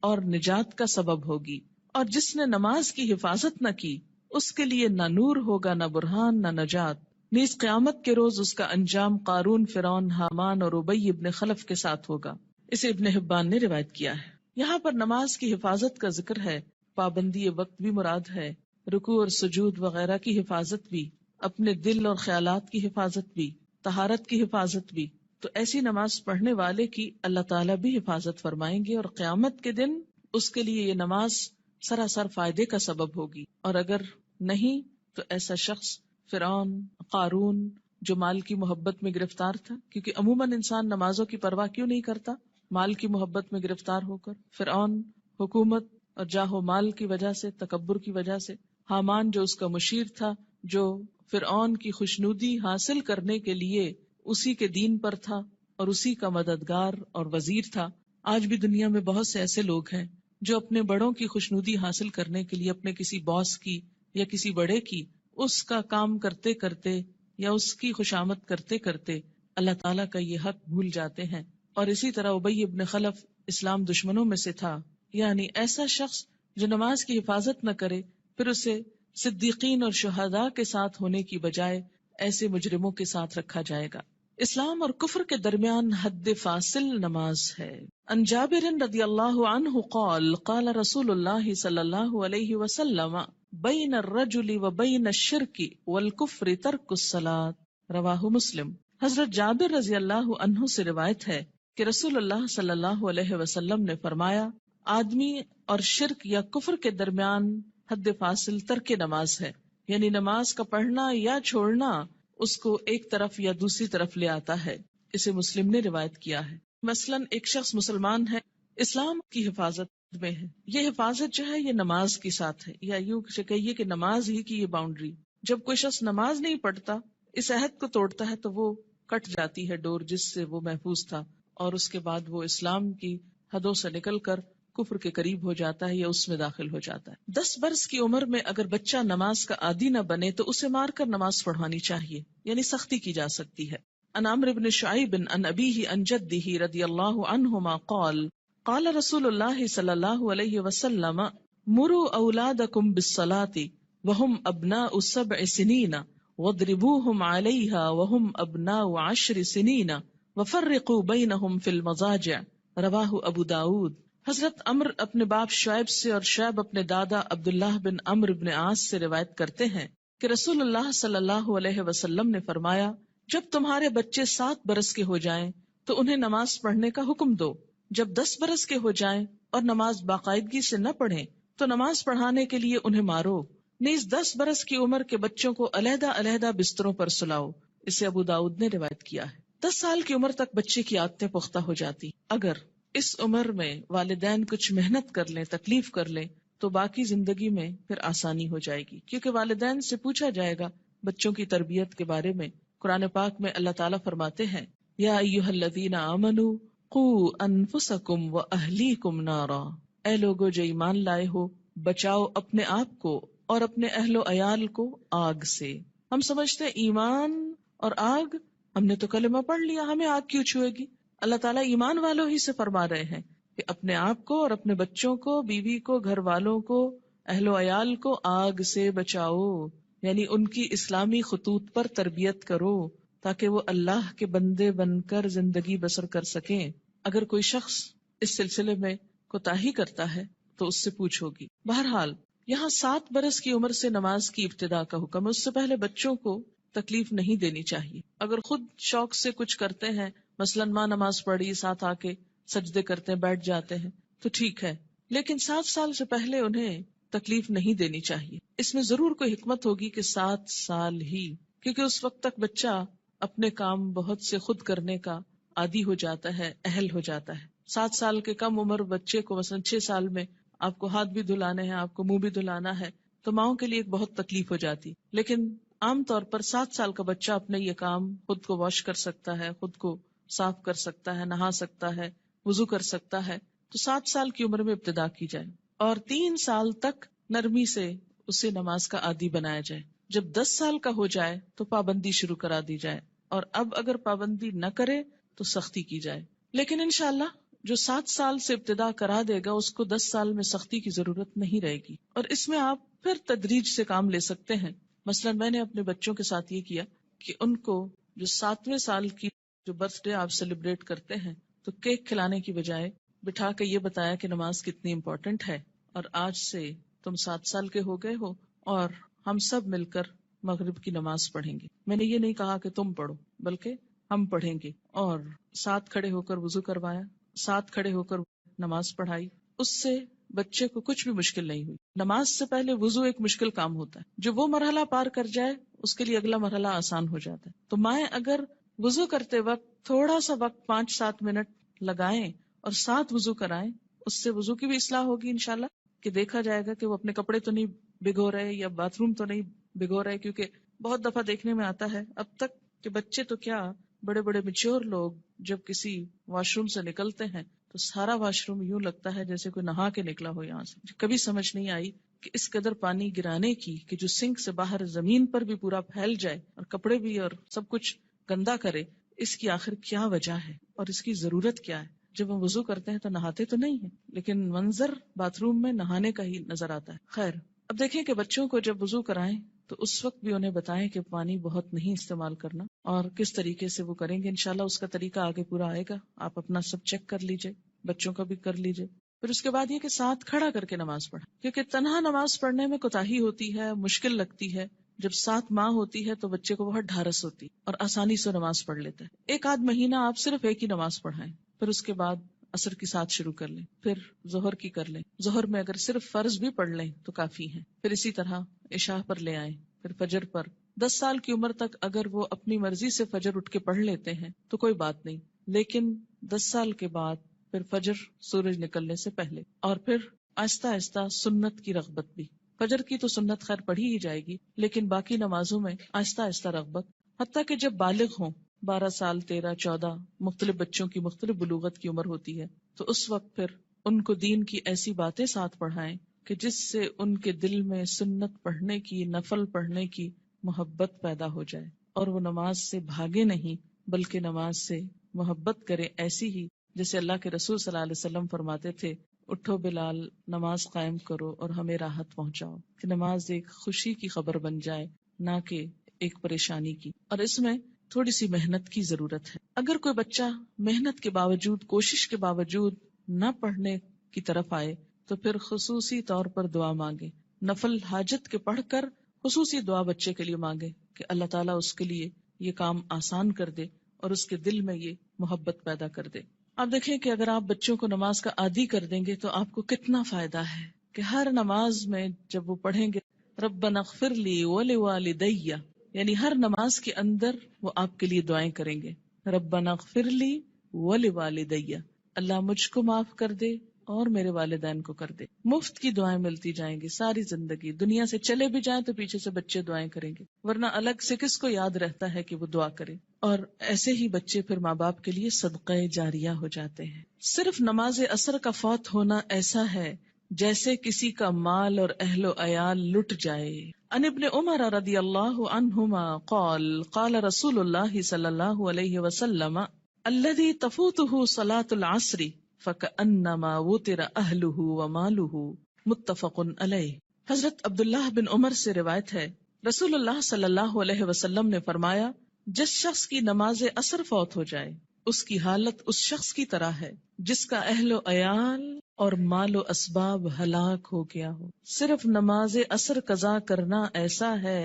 اور نجات کا سبب ہوگی، اور جس نے نماز کی حفاظت نہ کی اس کے لیے نہ نور ہوگا، نہ برہان، نہ نجات. نیز قیامت کے روز اس کا انجام قارون، فرعون، حامان اور ابی ابن خلف کے ساتھ ہوگا. اسے ابن حبان نے روایت کیا ہے. یہاں پر نماز کی حفاظت کا ذکر ہے، پابندی وقت بھی مراد ہے، رکوع اور سجود وغیرہ کی حفاظت بھی، اپنے دل اور خیالات کی حفاظت بھی، طہارت کی حفاظت بھی، تو ایسی نماز پڑھنے والے کی اللہ تعالیٰ بھی حفاظت فرمائیں گے، اور قیامت کے دن اس کے لیے یہ نماز سراسر فائدے کا سبب ہوگی۔ اور اگر نہیں تو ایسا شخص فرعون، قارون، جو مال کی محبت میں گرفتار تھا، کیونکہ عموماً انسان نمازوں کی پرواہ کیوں نہیں کرتا؟ مال کی محبت میں گرفتار ہو کر۔ فرعون حکومت اور جاہ و مال کی وجہ سے، تکبر کی وجہ سے، حامان جو اس کا مشیر تھا، جو فرعون کی خوشنودی حاصل کرنے کے لیے اسی کے دین پر تھا اور اسی کا مددگار اور وزیر تھا۔ آج بھی دنیا میں بہت سے ایسے لوگ ہیں جو اپنے بڑوں کی خوشنودی حاصل کرنے کے لیے اپنے کسی باس کی یا کسی بڑے کی اس کا کام کرتے کرتے یا اس کی خوشامد کرتے کرتے اللہ تعالیٰ کا یہ حق بھول جاتے ہیں۔ اور اسی طرح ابی ابن خلف اسلام دشمنوں میں سے تھا، یعنی ایسا شخص جو نماز کی حفاظت نہ کرے، پھر اسے صدیقین اور شہداء کے ساتھ ہونے کی بجائے ایسے مجرموں کے ساتھ رکھا جائے گا۔ اسلام اور کفر کے درمیان حد فاصل نماز ہے۔ عن جابر رضی اللہ عنہ قال قال رسول اللہ صلی اللہ علیہ وسلم بین الرجل و بین الشرک والکفر ترک الصلاۃ، رواہ مسلم۔ حضرت جابر رضی اللہ عنہ سے روایت ہے کہ رسول اللہ صلی اللہ علیہ وسلم نے فرمایا، آدمی اور شرک یا کفر کے درمیان حد فاصل ترک نماز ہے، یعنی نماز کا پڑھنا یا چھوڑنا اس کو ایک طرف یا دوسری طرف لے آتا ہے۔ اسے مسلم نے روایت کیا ہے۔ مثلاً ایک شخص مسلمان ہے، اسلام کی حفاظت میں ہے، یہ حفاظت جو ہے یہ نماز کے ساتھ ہے، یا یوں کہیے کہ نماز ہی کی یہ باؤنڈری۔ جب کوئی شخص نماز نہیں پڑھتا، اس عہد کو توڑتا ہے تو وہ کٹ جاتی ہے ڈور جس سے وہ محفوظ تھا، اور اس کے بعد وہ اسلام کی حدوں سے نکل کر کفر کے قریب ہو جاتا ہے یا اس میں داخل ہو جاتا ہے۔ 10 برس کی عمر میں اگر بچہ نماز کا عادی نہ بنے تو اسے مار کر نماز پڑھوانی چاہیے، یعنی سختی کی جا سکتی ہے۔ عن عمرو بن شعیب عن ابیہ عن جدہ رضی اللہ عنہما قال قال رسول اللہ صلی اللہ علیہ وسلم مروا اولادکم بالصلاۃ وهم ابناء 7 سنین واضربوهم علیہا وهم ابناء 10 سنین وفرقوا بینہم فی المضاجع، رواہ ابو داود۔ حضرت عمر اپنے باپ شعیب سے اور شعیب اپنے دادا عبداللہ بن عمرو بن عاص سے روایت کرتے ہیں کہ رسول اللہ صلی اللہ علیہ وسلم نے فرمایا، جب تمہارے بچے 7 برس کے ہو جائیں تو انہیں نماز پڑھنے کا حکم دو، جب 10 برس کے ہو جائیں اور نماز باقاعدگی سے نہ پڑھیں تو نماز پڑھانے کے لیے انہیں مارو، نیز 10 برس کی عمر کے بچوں کو علیحدہ علیحدہ بستروں پر سلاؤ۔ اسے ابو داؤد نے روایت کیا ہے۔ 10 سال کی عمر تک بچے کی عادتیں پختہ ہو جاتی، اگر اس عمر میں والدین کچھ محنت کر لیں، تکلیف کر لیں، تو باقی زندگی میں پھر آسانی ہو جائے گی، کیونکہ والدین سے پوچھا جائے گا بچوں کی تربیت کے بارے میں۔ قرآن پاک میں اللہ تعالیٰ فرماتے ہیں، یا ایھا الذین آمنوا قوا انفسکم واہلیکم نارا، اے لوگو جو ایمان لائے ہو، بچاؤ اپنے آپ کو اور اپنے اہل و عیال کو آگ سے۔ ہم سمجھتے ہیں ایمان اور آگ، ہم نے تو کلمہ پڑھ لیا، ہمیں آگ کیوں چھوئے گی؟ اللہ تعالیٰ ایمان والوں ہی سے فرما رہے ہیں کہ اپنے آپ کو اور اپنے بچوں کو، بیوی کو، گھر والوں کو، اہل و عیال کو آگ سے بچاؤ، یعنی ان کی اسلامی خطوط پر تربیت کرو تاکہ وہ اللہ کے بندے بن کر زندگی بسر کر سکیں۔ اگر کوئی شخص اس سلسلے میں کوتاہی کرتا ہے تو اس سے پوچھ ہوگی۔ بہرحال یہاں 7 برس کی عمر سے نماز کی ابتدا کا حکم ہے، اس سے پہلے بچوں کو تکلیف نہیں دینی چاہیے۔ اگر خود شوق سے کچھ کرتے ہیں، مثلاً ماں نماز پڑھی، ساتھ آ کے سجدے کرتے ہیں، بیٹھ جاتے ہیں، تو ٹھیک ہے، لیکن 7 سال سے پہلے انہیں تکلیف نہیں دینی چاہیے۔ اس میں ضرور کوئی حکمت ہوگی کہ 7 سال ہی، کیونکہ اس وقت تک بچہ اپنے کام بہت سے خود کرنے کا عادی ہو جاتا ہے، اہل ہو جاتا ہے۔ 7 سال کے کم عمر بچے کو مثلاً 6 سال میں آپ کو ہاتھ بھی دھلانے ہیں، آپ کو منہ بھی دھلانا ہے، تو ماؤں کے لیے ایک بہت تکلیف ہو جاتی۔ لیکن عام طور پر 7 سال کا بچہ اپنے یہ کام خود کو واش کر سکتا ہے، خود کو صاف کر سکتا ہے، نہا سکتا ہے، وضو کر سکتا ہے، تو 7 سال کی عمر میں ابتدا کی جائے اور 3 سال تک نرمی سے اسے نماز کا عادی بنایا جائے۔ جب 10 سال کا ہو جائے تو پابندی شروع کرا دی جائے، اور اب اگر پابندی نہ کرے تو سختی کی جائے۔ لیکن انشاءاللہ جو 7 سال سے ابتدا کرا دے گا اس کو 10 سال میں سختی کی ضرورت نہیں رہے گی، اور اس میں آپ پھر تدریج سے کام لے سکتے ہیں۔ مثلا میں نے اپنے بچوں کے ساتھ یہ کیا کہ ان کو جو 7ویں سال کی جو برتھ ڈے آپ سیلیبریٹ کرتے ہیں تو کیک کھلانے کی بجائے بٹھا کے یہ بتایا کہ نماز کتنی امپورٹنٹ ہے، اور آج سے تم 7 سال کے ہو گئے ہو اور ہم سب مل کر مغرب کی نماز پڑھیں گے. میں نے یہ نہیں کہا کہ تم پڑھو، بلکہ ہم پڑھیں گے. اور ساتھ کھڑے ہو کر وضو کروایا، ساتھ کھڑے ہو کر نماز پڑھائی. اس سے بچے کو کچھ بھی مشکل نہیں ہوئی. نماز سے پہلے وضو ایک مشکل کام ہوتا ہے، جو وہ مرحلہ پار کر جائے اس کے لیے اگلا مرحلہ آسان ہو جاتا ہے. تو مائیں اگر وضو کرتے وقت تھوڑا سا وقت 5-7 منٹ لگائیں اور ساتھ وضو کرائیں، اس سے وضو کی بھی اصلاح ہوگی انشاءاللہ، کہ دیکھا جائے گا کہ وہ اپنے کپڑے تو نہیں بھگو رہے یا باتھ روم تو نہیں بھگو رہے. کیونکہ بہت دفعہ دیکھنے میں آتا ہے اب تک کہ بچے تو کیا، بڑے بڑے میچور لوگ جب کسی واش روم سے نکلتے ہیں تو سارا واش روم یوں لگتا ہے جیسے کوئی نہا کے نکلا ہو یہاں سے. کبھی سمجھ نہیں آئی کہ اس قدر پانی گرانے کی، کہ جو سنک سے باہر زمین پر بھی پورا پھیل جائے اور کپڑے بھی اور سب کچھ گندا کرے، اس کی آخر کیا وجہ ہے اور اس کی ضرورت کیا ہے. جب ہم وضو کرتے ہیں تو نہاتے تو نہیں ہیں، لیکن منظر باتھ روم میں نہانے کا ہی نظر آتا ہے. خیر، اب دیکھیں کہ بچوں کو جب وضو کرائیں تو اس وقت بھی انہیں بتائیں کہ پانی بہت نہیں استعمال کرنا اور کس طریقے سے وہ کریں گے. انشاءاللہ اس کا طریقہ آگے پورا آئے گا، آپ اپنا سب چیک کر لیجئے، بچوں کا بھی کر لیجئے. پھر اس کے بعد یہ کہ ساتھ کھڑا کر کے نماز پڑھیں، کیونکہ تنہا نماز پڑھنے میں کوتاہی ہوتی ہے، مشکل لگتی ہے. جب ساتھ ماں ہوتی ہے تو بچے کو بہت ڈھارس ہوتی اور آسانی سے نماز پڑھ لیتا ہے. 1 آدھ مہینہ آپ صرف ایک ہی نماز پڑھائیں، پھر اس کے بعد عصر کی ساتھ شروع کر لیں، پھر ظہر کی کر لیں. ظہر میں اگر صرف فرض بھی پڑھ لیں تو کافی ہیں. پھر اسی طرح عشاء پر لے آئیں، پھر فجر پر. 10 سال کی عمر تک اگر وہ اپنی مرضی سے فجر اٹھ کے پڑھ لیتے ہیں تو کوئی بات نہیں، لیکن 10 سال کے بعد پھر فجر سورج نکلنے سے پہلے، اور پھر آہستہ آہستہ سنت کی رغبت بھی. فجر کی تو سنت خیر پڑھی ہی جائے گی، لیکن باقی نمازوں میں آہستہ آہستہ رغبت، حتیٰ کہ جب بالغ ہوں، 12 سال 13 14 مختلف بچوں کی مختلف بلوغت کی عمر ہوتی ہے، تو اس وقت پھر ان کو دین کی ایسی باتیں ساتھ پڑھائیں کہ جس سے ان کے دل میں سنت پڑھنے کی، نفل پڑھنے کی محبت پیدا ہو جائے اور وہ نماز سے بھاگے نہیں بلکہ نماز سے محبت کرے، ایسی ہی جیسے اللہ کے رسول صلی اللہ علیہ وسلم فرماتے تھے، اٹھو بلال، نماز قائم کرو اور ہمیں راحت پہنچاؤ. کہ نماز ایک خوشی کی خبر بن جائے، نہ کہ ایک پریشانی کی. اور اس میں تھوڑی سی محنت کی ضرورت ہے. اگر کوئی بچہ محنت کے باوجود، کوشش کے باوجود نہ پڑھنے کی طرف آئے تو پھر خصوصی طور پر دعا مانگے. نفل حاجت کے پڑھ کر خصوصی دعا بچے کے لیے مانگے کہ اللہ تعالیٰ اس کے لیے یہ کام آسان کر دے اور اس کے دل میں یہ محبت پیدا کر دے. آپ دیکھیں کہ اگر آپ بچوں کو نماز کا عادی کر دیں گے تو آپ کو کتنا فائدہ ہے کہ ہر نماز میں جب وہ پڑھیں گے ربنا اغفر لی ولوالدی، یعنی ہر نماز کے اندر وہ آپ کے لیے دعائیں کریں گے. ربنا اغفر لی ولوالدی، اللہ مجھ کو معاف کر دے اور میرے والدین کو کر دے. مفت کی دعائیں ملتی جائیں گی ساری زندگی. دنیا سے چلے بھی جائیں تو پیچھے سے بچے دعائیں کریں گے، ورنہ الگ سے کس کو یاد رہتا ہے کہ وہ دعا کرے. اور ایسے ہی بچے پھر ماں باپ کے لیے صدقہ جاریہ ہو جاتے ہیں. صرف نماز عصر کا فوت ہونا ایسا ہے جیسے کسی کا مال اور اہل و عیال لٹ جائے. عن ابن عمر رضی اللہ عنہما قال قال رسول اللہ صلی اللہ علیہ وسلم الذي تفوته صلاة العصر فكأنما وتر أهله وماله متفق علیہ. حضرت عبداللہ بن عمر سے روایت ہے، رسول اللہ صلی اللہ علیہ وسلم نے فرمایا، جس شخص کی نماز عصر فوت ہو جائے اس کی حالت اس شخص کی طرح ہے جس کا اہل و عیال اور مال و اسباب ہلاک ہو گیا ہو. صرف نماز عصر قضا کرنا ایسا ہے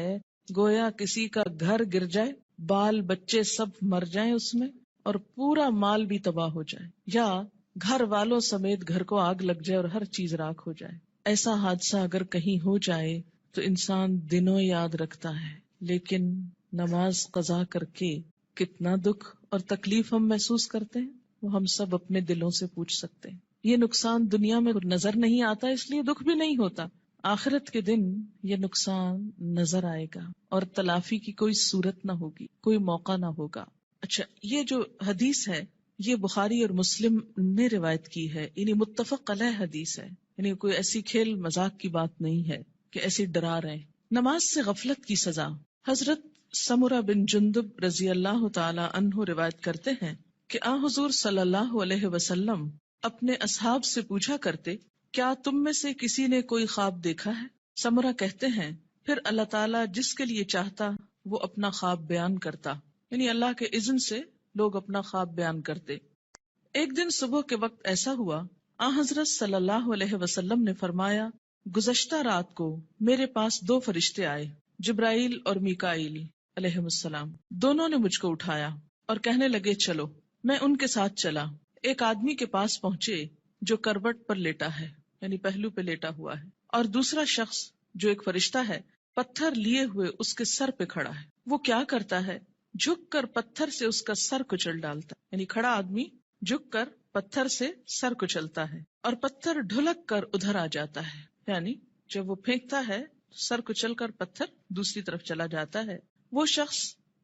گویا کسی کا گھر گر جائے، بال بچے سب مر جائیں اس میں اور پورا مال بھی تباہ ہو جائے، یا گھر والوں سمیت گھر کو آگ لگ جائے اور ہر چیز راکھ ہو جائے. ایسا حادثہ اگر کہیں ہو جائے تو انسان دنوں یاد رکھتا ہے، لیکن نماز قضا کر کے کتنا دکھ اور تکلیف ہم محسوس کرتے ہیں وہ ہم سب اپنے دلوں سے پوچھ سکتے ہیں. یہ نقصان دنیا میں نظر نہیں آتا اس لیے دکھ بھی نہیں ہوتا، آخرت کے دن یہ نقصان نظر آئے گا اور تلافی کی کوئی صورت نہ ہوگی، کوئی موقع نہ ہوگا. اچھا، یہ جو حدیث ہے یہ بخاری اور مسلم نے روایت کی ہے، یعنی متفق علیہ حدیث ہے، یعنی کوئی ایسی کھیل مذاق کی بات نہیں ہے کہ ایسی ڈرا رہے. نماز سے غفلت کی سزا. حضرت سمرہ بن جندب رضی اللہ تعالی عنہ روایت کرتے ہیں کہ حضور صلی اللہ علیہ وسلم اپنے اصحاب سے پوچھا کرتے، کیا تم میں سے کسی نے کوئی خواب دیکھا ہے؟ سمرہ کہتے ہیں پھر اللہ تعالیٰ جس کے لیے چاہتا وہ اپنا خواب بیان کرتا، یعنی اللہ کے اذن سے لوگ اپنا خواب بیان کرتے. ایک دن صبح کے وقت ایسا ہوا، حضرت صلی اللہ علیہ وسلم نے فرمایا، گزشتہ رات کو میرے پاس 2 فرشتے آئے، جبرائیل اور میکائیل علیہم السلام. دونوں نے مجھ کو اٹھایا اور کہنے لگے چلو. میں ان کے ساتھ چلا. ایک آدمی کے پاس پہنچے جو کروٹ پر لیٹا ہے، یعنی پہلو پہ لیٹا ہوا ہے، اور دوسرا شخص جو ایک فرشتہ ہے پتھر لیے ہوئے اس کے سر پہ کھڑا ہے. وہ کیا کرتا ہے؟ جھک کر پتھر سے اس کا سر کچل ڈالتا ہے. یعنی کھڑا آدمی جھک کر پتھر سے سر کچلتا ہے اور پتھر ڈھلک کر ادھر آ جاتا ہے. یعنی جب وہ پھینکتا ہے سر کچل کر پتھر دوسری طرف چلا جاتا ہے. وہ شخص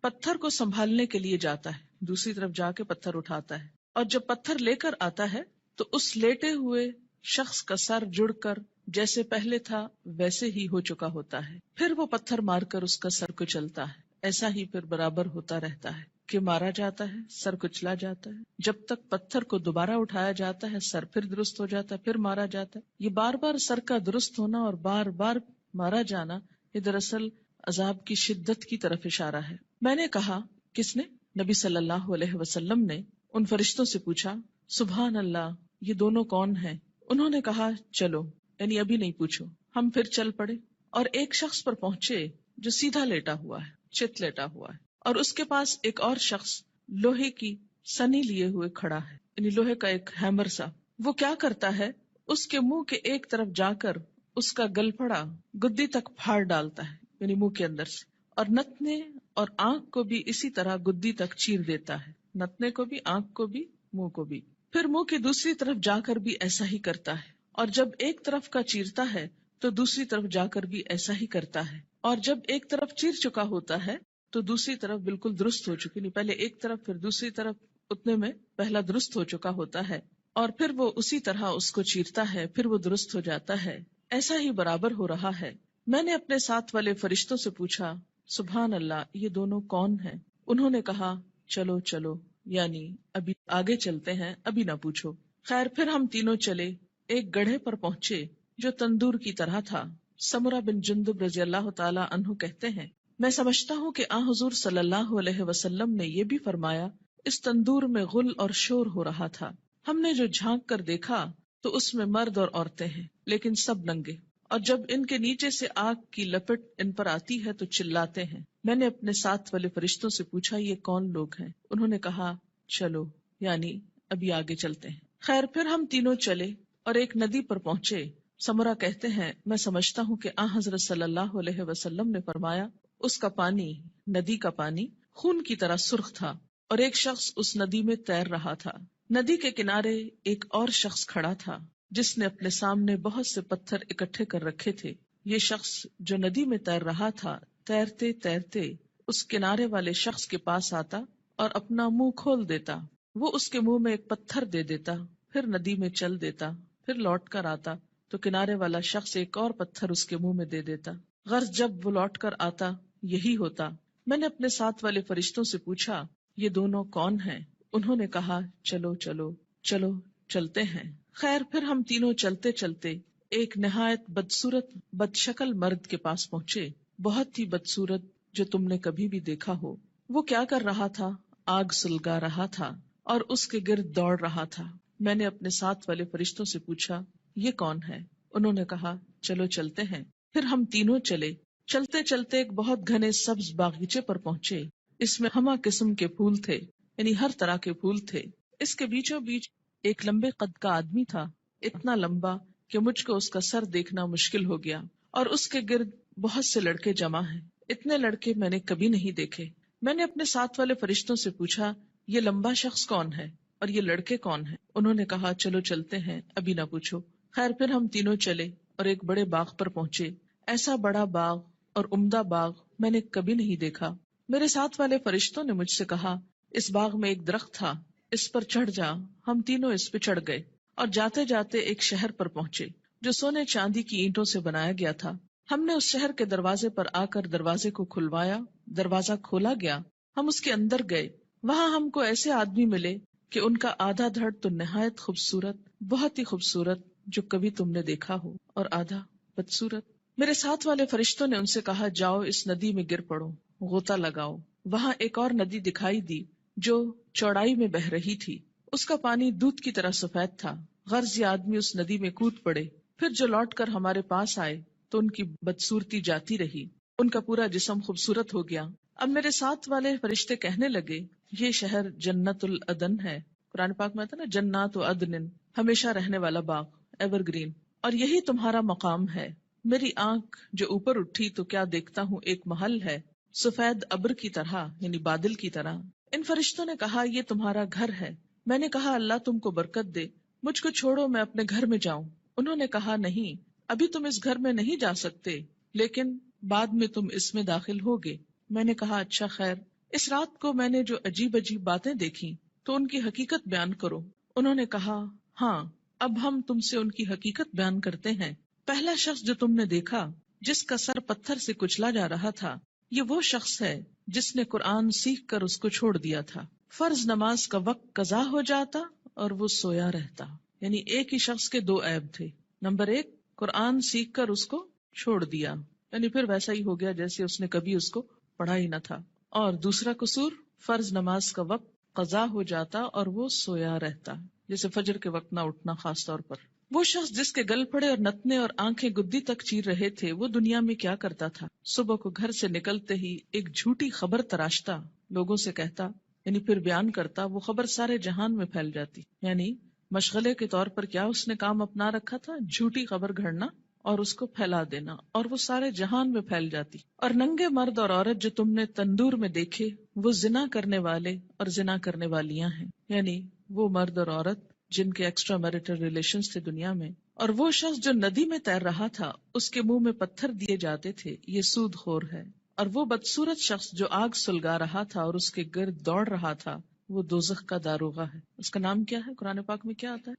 پتھر کو سنبھالنے کے لیے جاتا ہے، دوسری طرف جا کے پتھر اٹھاتا ہے، اور جب پتھر لے کر آتا ہے تو اس لیٹے ہوئے شخص کا سر جڑ کر جیسے پہلے تھا ویسے ہی ہو چکا ہوتا ہے. پھر وہ پتھر مار کر اس کا سر کچلتا ہے. ایسا ہی پھر برابر ہوتا رہتا ہے کہ مارا جاتا ہے، سر کچلا جاتا ہے، جب تک پتھر کو دوبارہ اٹھایا جاتا ہے سر پھر درست ہو جاتا ہے، پھر مارا جاتا ہے. یہ بار بار سر کا درست ہونا اور بار بار مارا جانا یہ دراصل عذاب کی شدت کی طرف اشارہ ہے. میں نے کہا کس نے؟ نبی صلی اللہ علیہ وسلم نے ان فرشتوں سے پوچھا سبحان اللہ، یہ دونوں کون ہیں؟ انہوں نے کہا چلو، یعنی ابھی نہیں پوچھو. ہم پھر چل پڑے اور ایک شخص پر پہنچے جو سیدھا لیٹا ہوا ہے، چت لیٹا ہوا ہے، اور اس کے پاس ایک اور شخص لوہے کی سنی لیے ہوئے کھڑا ہے، یعنی لوہے کا ایک ہیمر سا. وہ کیا کرتا ہے؟ اس کے منہ کے ایک طرف جا کر اس کا گلپھڑا گدی تک پھاڑ ڈالتا ہے، یعنی منہ کے اندر سے، اور نتنے اور آنکھ کو بھی اسی طرح گدی تک چیر دیتا ہے، نتنے کو بھی، آنکھ کو بھی، منہ کو بھی. پھر منہ کی دوسری طرف جا کر بھی ایسا ہی کرتا ہے، اور جب ایک طرف کا چیرتا ہے تو دوسری طرف جا کر بھی ایسا ہی کرتا ہے، اور جب ایک طرف چیر چکا ہوتا ہے تو دوسری طرف بالکل درست ہو چکی، نہیں پہلے ایک طرف پھر دوسری طرف، اتنے میں پہلا درست ہو چکا ہوتا ہے، اور پھر وہ اسی طرح اس کو چیرتا ہے، پھر وہ درست ہو جاتا ہے. ایسا ہی برابر ہو رہا ہے. میں نے اپنے ساتھ والے فرشتوں سے پوچھا سبحان اللہ، یہ دونوں کون ہیں؟ انہوں نے کہا چلو چلو، یعنی ابھی آگے چلتے ہیں، ابھی نہ پوچھو. خیر پھر ہم تینوں چلے. ایک گڑھے پر پہنچے جو تندور کی طرح تھا. سمرہ بن جندب رضی اللہ تعالی عنہ کہتے ہیں میں سمجھتا ہوں کہ حضور صلی اللہ علیہ وسلم نے یہ بھی فرمایا اس تندور میں غل اور شور ہو رہا تھا. ہم نے جو جھانک کر دیکھا تو اس میں مرد اور عورتیں ہیں، لیکن سب ننگے، اور جب ان کے نیچے سے آگ کی لپٹ ان پر آتی ہے تو چلاتے ہیں. میں نے اپنے ساتھ والے فرشتوں سے پوچھا یہ کون لوگ ہیں؟ انہوں نے کہا چلو، یعنی ابھی آگے چلتے ہیں. خیر پھر ہم تینوں چلے اور ایک ندی پر پہنچے. سمرہ کہتے ہیں میں سمجھتا ہوں کہ حضرت صلی اللہ علیہ وسلم نے فرمایا اس کا پانی، ندی کا پانی خون کی طرح سرخ تھا، اور ایک شخص اس ندی میں تیر رہا تھا. ندی کے کنارے ایک اور شخص کھڑا تھا جس نے اپنے سامنے بہت سے پتھر اکٹھے کر رکھے تھے. یہ شخص جو ندی میں تیر رہا تھا تیرتے تیرتے اس کنارے والے شخص کے پاس آتا اور اپنا منہ کھول دیتا. وہ اس کے منہ میں ایک پتھر دے دیتا، پھر ندی میں چل دیتا، پھر لوٹ کر آتا تو کنارے والا شخص ایک اور پتھر اس کے منہ میں دے دیتا. غرض جب وہ لوٹ کر آتا یہی ہوتا. میں نے اپنے ساتھ والے فرشتوں سے پوچھا یہ دونوں کون ہیں؟ انہوں نے کہا چلو چلو چلو چلتے ہیں. خیر پھر ہم تینوں چلتے چلتے ایک نہایت بدصورت بد شکل مرد کے پاس پہنچے، بہت ہی بدصورت جو تم نے کبھی بھی دیکھا ہو. وہ کیا کر رہا تھا؟ آگ سلگا رہا تھا اور اس کے گرد دوڑ رہا تھا. میں نے اپنے ساتھ والے فرشتوں سے پوچھا یہ کون ہے؟ انہوں نے کہا چلو چلتے ہیں. پھر ہم تینوں چلے. چلتے چلتے ایک بہت گھنے سبز باغیچے پر پہنچے. اس میں ہمہ قسم کے پھول تھے، یعنی ہر طرح کے پھول تھے. اس کے بیچوں بیچ ایک لمبے قد کا آدمی تھا، اتنا لمبا کہ مجھ کو اس کا سر دیکھنا مشکل ہو گیا، اور اس کے گرد بہت سے لڑکے جمع ہیں. اتنے لڑکے میں نے کبھی نہیں دیکھے. میں نے اپنے ساتھ والے فرشتوں سے پوچھا یہ لمبا شخص کون ہے اور یہ لڑکے کون ہیں؟ انہوں نے کہا چلو چلتے ہیں، ابھی نہ پوچھو. خیر پھر ہم تینوں چلے اور ایک بڑے باغ پر پہنچے. ایسا بڑا باغ اور عمدہ باغ میں نے کبھی نہیں دیکھا. میرے ساتھ والے فرشتوں نے مجھ سے کہا اس باغ میں ایک درخت تھا، اس پر چڑھ جا. ہم تینوں اس پہ چڑھ گئے اور جاتے جاتے ایک شہر پر پہنچے جو سونے چاندی کی اینٹوں سے بنایا گیا تھا. ہم نے اس شہر کے دروازے پر آ کر دروازے کو کھلوایا. دروازہ کھولا گیا، ہم اس کے اندر گئے. وہاں ہم کو ایسے آدمی ملے کہ ان کا آدھا دھڑ تو نہایت خوبصورت، بہت ہی خوبصورت جو کبھی تم نے دیکھا ہو، اور آدھا بدصورت. میرے ساتھ والے فرشتوں نے ان سے کہا جاؤ اس ندی میں گر پڑو، غوطہ لگاؤ. وہاں ایک اور ندی دکھائی دی جو چوڑائی میں بہ رہی تھی. اس کا پانی دودھ کی طرح سفید تھا. غرض یہ آدمی اس ندی میں کود پڑے. پھر جو لوٹ کر ہمارے پاس آئے تو ان کی بدصورتی جاتی رہی، ان کا پورا جسم خوبصورت ہو گیا۔ اب میرے ساتھ والے فرشتے کہنے لگے یہ شہر جنت العدن ہے، قرآن پاک میں آتا ہے نا جنات و عدن، ہمیشہ رہنے والا باغ، ایور گرین، اور یہی تمہارا مقام ہے۔ میری آنکھ جو اوپر اٹھی تو کیا دیکھتا ہوں، ایک محل ہے سفید ابر کی طرح، یعنی بادل کی طرح۔ ان فرشتوں نے کہا یہ تمہارا گھر ہے۔ میں نے کہا اللہ تم کو برکت دے، مجھ کو چھوڑو میں اپنے گھر میں جاؤں۔ انہوں نے کہا نہیں، ابھی تم اس گھر میں نہیں جا سکتے، لیکن بعد میں تم اس میں داخل ہوگے۔ میں نے کہا اچھا خیر، اس رات کو میں نے جو عجیب عجیب باتیں دیکھی تو ان کی حقیقت بیان کرو۔ انہوں نے کہا ہاں، اب ہم تم سے ان کی حقیقت بیان کرتے ہیں۔ پہلا شخص جو تم نے دیکھا جس کا سر پتھر سے کچلا جا رہا تھا، یہ وہ شخص ہے جس نے قرآن سیکھ کر اس کو چھوڑ دیا تھا۔ فرض نماز کا وقت قضا ہو جاتا اور وہ سویا رہتا۔ یعنی ایک ہی شخص کے دو عیب تھے، نمبر ایک قرآن سیکھ کر اس کو چھوڑ دیا، یعنی پھر ویسا ہی ہو گیا جیسے اس نے کبھی اس کو پڑھا ہی نہ تھا، اور دوسرا قصور فرض نماز کا وقت قضا ہو جاتا اور وہ سویا رہتا، جیسے فجر کے وقت نہ اٹھنا خاص طور پر۔ وہ شخص جس کے گل پھڑے اور نتنے اور آنکھیں گدی تک چیر رہے تھے، وہ دنیا میں کیا کرتا تھا؟ صبح کو گھر سے نکلتے ہی ایک جھوٹی خبر تراشتا، لوگوں سے کہتا، یعنی پھر بیان کرتا، وہ خبر سارے جہان میں پھیل جاتی۔ یعنی مشغلے کے طور پر کیا اس نے کام اپنا رکھا تھا؟ جھوٹی خبر گھڑنا اور اس کو پھیلا دینا، اور وہ سارے جہان میں پھیل جاتی۔ اور ننگے مرد اور عورت جو تم نے تندور میں دیکھے، وہ زنا کرنے والے اور زنا کرنے والیاں ہیں، یعنی وہ مرد اور عورت جن کے ایکسٹرا میریٹل ریلیشنز تھے دنیا میں۔ اور وہ شخص جو ندی میں تیر رہا تھا، اس کے منہ میں پتھر دیے جاتے تھے، یہ سود خور ہے۔ اور وہ بدصورت شخص جو آگ سلگا رہا تھا اور اس کے گرد دوڑ رہا تھا، وہ دوزخ کا داروغہ ہے۔ اس کا نام کیا ہے؟ قرآن پاک میں کیا آتا ہے؟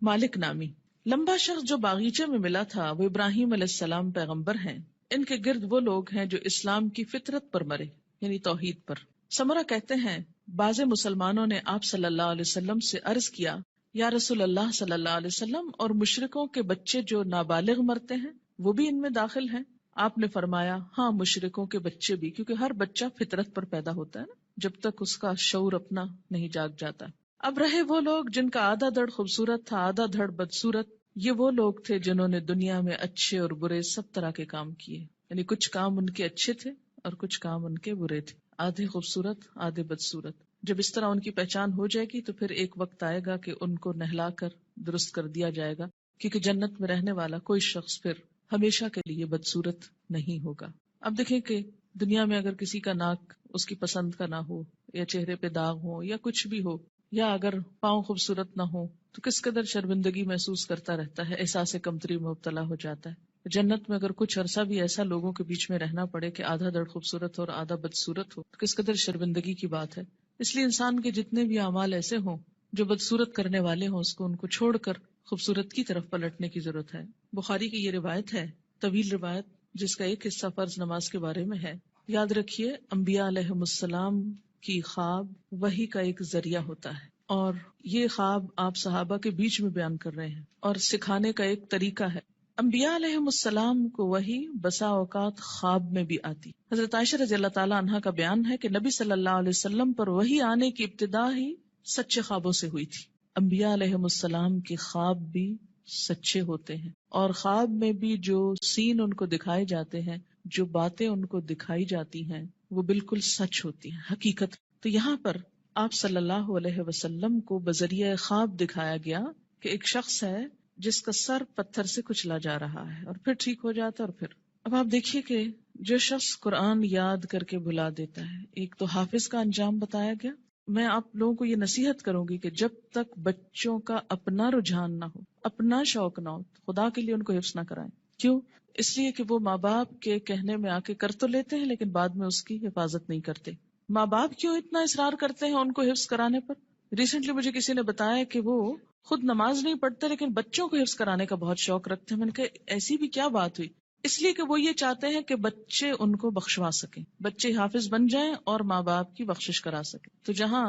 مالک نامی۔ لمبا شخص جو باغیچے میں ملا تھا، وہ ابراہیم علیہ السلام پیغمبر ہیں۔ ان کے گرد وہ لوگ ہیں جو اسلام کی فطرت پر مرے، یعنی توحید پر۔ سمرہ کہتے ہیں بعض مسلمانوں نے آپ صلی اللہ علیہ وسلم سے عرض کیا، یا رسول اللہ صلی اللہ علیہ وسلم، اور مشرکوں کے بچے جو نابالغ مرتے ہیں وہ بھی ان میں داخل ہیں؟ آپ نے فرمایا ہاں، مشرکوں کے بچے بھی، کیونکہ ہر بچہ فطرت پر پیدا ہوتا ہے نا، جب تک اس کا شعور اپنا نہیں جاگ جاتا۔ اب رہے وہ لوگ جن کا آدھا دھڑ خوبصورت تھا، آدھا دھڑ بدصورت، یہ وہ لوگ تھے جنہوں نے دنیا میں اچھے اور برے سب طرح کے کام کیے، یعنی کچھ کام ان کے اچھے تھے اور کچھ کام ان کے برے تھے، آدھے خوبصورت آدھے بدصورت۔ جب اس طرح ان کی پہچان ہو جائے گی تو پھر ایک وقت آئے گا کہ ان کو نہلا کر درست کر دیا جائے گا، کیونکہ جنت میں رہنے والا کوئی شخص پھر ہمیشہ کے لیے بدصورت نہیں ہوگا۔ اب دیکھیں کہ دنیا میں اگر کسی کا ناک اس کی پسند کا نہ ہو، یا چہرے پہ داغ ہو، یا کچھ بھی ہو، یا اگر پاؤں خوبصورت نہ ہو، تو کس قدر شرمندگی محسوس کرتا رہتا ہے، احساس کمتری میں مبتلا ہو جاتا ہے۔ جنت میں اگر کچھ عرصہ بھی ایسا لوگوں کے بیچ میں رہنا پڑے کہ آدھا دھڑ خوبصورت ہو اور آدھا بدصورت ہو، تو کس قدر شرمندگی کی بات ہے۔ اس لیے انسان کے جتنے بھی اعمال ایسے ہوں جو بدصورت کرنے والے ہوں، اس کو ان کو چھوڑ کر خوبصورت کی طرف پلٹنے کی ضرورت ہے۔ بخاری کی یہ روایت ہے، طویل روایت، جس کا ایک حصہ فرض نماز کے بارے میں ہے۔ یاد رکھیے، انبیاء علیہ السلام کی خواب وحی کا ایک ذریعہ ہوتا ہے، اور یہ خواب آپ صحابہ کے بیچ میں بیان کر رہے ہیں اور سکھانے کا ایک طریقہ ہے۔ انبیاء علیہ السلام کو وحی بسا اوقات خواب میں بھی آتی۔ حضرت عائشہ رضی اللہ تعالی عنہا کا بیان ہے کہ نبی صلی اللہ علیہ وسلم پر وحی آنے کی ابتدا ہی سچے خوابوں سے ہوئی تھی۔ انبیاء علیہ السلام کے خواب بھی سچے ہوتے ہیں، اور خواب میں بھی جو سین ان کو دکھائے جاتے ہیں، جو باتیں ان کو دکھائی جاتی ہیں، وہ بالکل سچ ہوتی ہیں، حقیقت۔ تو یہاں پر آپ صلی اللہ علیہ وسلم کو بذریعہ خواب دکھایا گیا کہ ایک شخص ہے جس کا سر پتھر سے کچلا جا رہا ہے اور پھر ٹھیک ہو جاتا ہے۔ اور پھر اب آپ دیکھیے کہ جو شخص قرآن یاد کر کے بھلا دیتا ہے، ایک تو حافظ کا انجام بتایا گیا۔ میں آپ لوگوں کو یہ نصیحت کروں گی کہ جب تک بچوں کا اپنا رجحان نہ ہو، اپنا شوق نہ ہو، خدا کے لیے ان کو حفظ نہ کرائیں۔ کیوں؟ اس لیے کہ وہ ماں باپ کے کہنے میں آ کے کر تو لیتے ہیں، لیکن بعد میں اس کی حفاظت نہیں کرتے۔ ماں باپ کیوں اتنا اصرار کرتے ہیں ان کو حفظ کرانے پر؟ ریسنٹلی مجھے کسی نے بتایا کہ وہ خود نماز نہیں پڑھتے لیکن بچوں کو حفظ کرانے کا بہت شوق رکھتے ہیں۔ میں نے کہا ایسی بھی کیا بات ہوئی؟ اس لیے کہ وہ یہ چاہتے ہیں کہ بچے ان کو بخشوا سکیں، بچے حافظ بن جائیں اور ماں باپ کی بخشش کرا سکیں۔ تو جہاں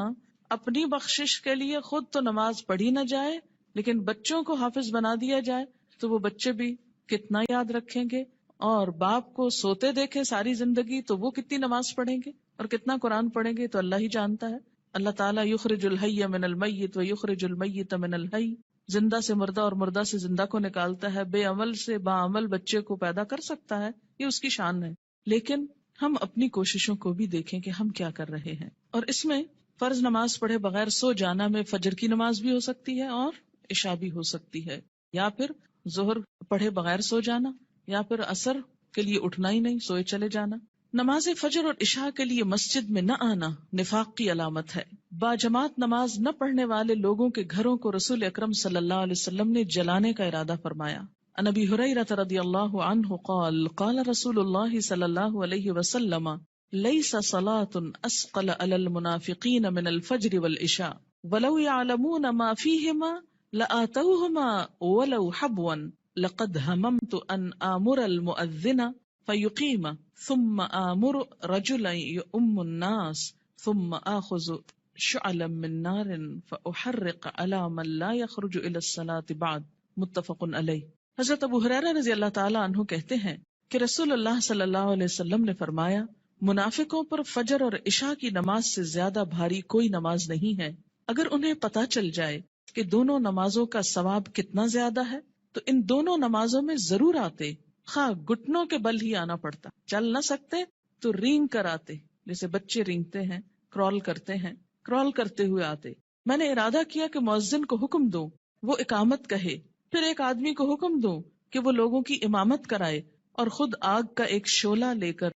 اپنی بخشش کے لیے خود تو نماز پڑھی نہ جائے لیکن بچوں کو حافظ بنا دیا جائے، تو وہ بچے بھی کتنا یاد رکھیں گے، اور باپ کو سوتے دیکھیں ساری زندگی تو وہ کتنی نماز پڑھیں گے اور کتنا قرآن پڑھیں گے، تو اللہ ہی جانتا ہے۔ اللہ تعالیٰ یخرج الحی من المیت و یخرج المیت من الحی، زندہ سے مردہ اور مردہ سے زندہ کو نکالتا ہے، بے عمل سے باعمل بچے کو پیدا کر سکتا ہے، یہ اس کی شان ہے. لیکن ہم اپنی کوششوں کو بھی دیکھیں کہ ہم کیا کر رہے ہیں. اور اس میں فرض نماز پڑھے بغیر سو جانا میں فجر کی نماز بھی ہو سکتی ہے اور عشاء بھی ہو سکتی ہے، یا پھر ظہر پڑھے بغیر سو جانا، یا پھر عصر کے لیے اٹھنا ہی نہیں، سوئے چلے جانا. نماز فجر اور عشاء کے لیے مسجد میں نہ آنا نفاق کی علامت ہے. باجماعت نماز نہ پڑھنے والے لوگوں کے گھروں کو رسول اکرم صلی اللہ علیہ وسلم نے جلانے کا ارادہ فرمایا. عن ابی ہریرہ رضی اللہ عنہ قال قال رسول اللہ صلی اللہ علیہ وسلم لیس صلاة اسقل علی المنافقین من الفجر والعشاء ولو يعلمون ما فيهما لآتوهما ولو حبوا لقد هممت ان آمر المؤذن فيقيم ثم آمر رجلا يؤم الناس ثم آخذ شعلا من نار فأحرق على من لا يخرج إلى الصلاة بعد. متفق علیہ. حضرت ابو ہریرہ رضی اللہ تعالیٰ عنہ کہتے ہیں کہ رسول اللہ صلی اللہ علیہ وسلم نے فرمایا، منافقوں پر فجر اور عشاء کی نماز سے زیادہ بھاری کوئی نماز نہیں ہے. اگر انہیں پتہ چل جائے کہ دونوں نمازوں کا ثواب کتنا زیادہ ہے تو ان دونوں نمازوں میں ضرور آتے، خواہ گھٹنوں کے بل ہی آنا پڑتا. چل نہ سکتے تو رینگ کر آتے، جیسے بچے رینگتے ہیں، کرال کرتے ہیں، کرال کرتے ہوئے آتے. میں نے ارادہ کیا کہ مؤذن کو حکم دوں وہ اقامت کہے، پھر ایک آدمی کو حکم دوں کہ وہ لوگوں کی امامت کرائے، اور خود آگ کا ایک شعلہ لے کر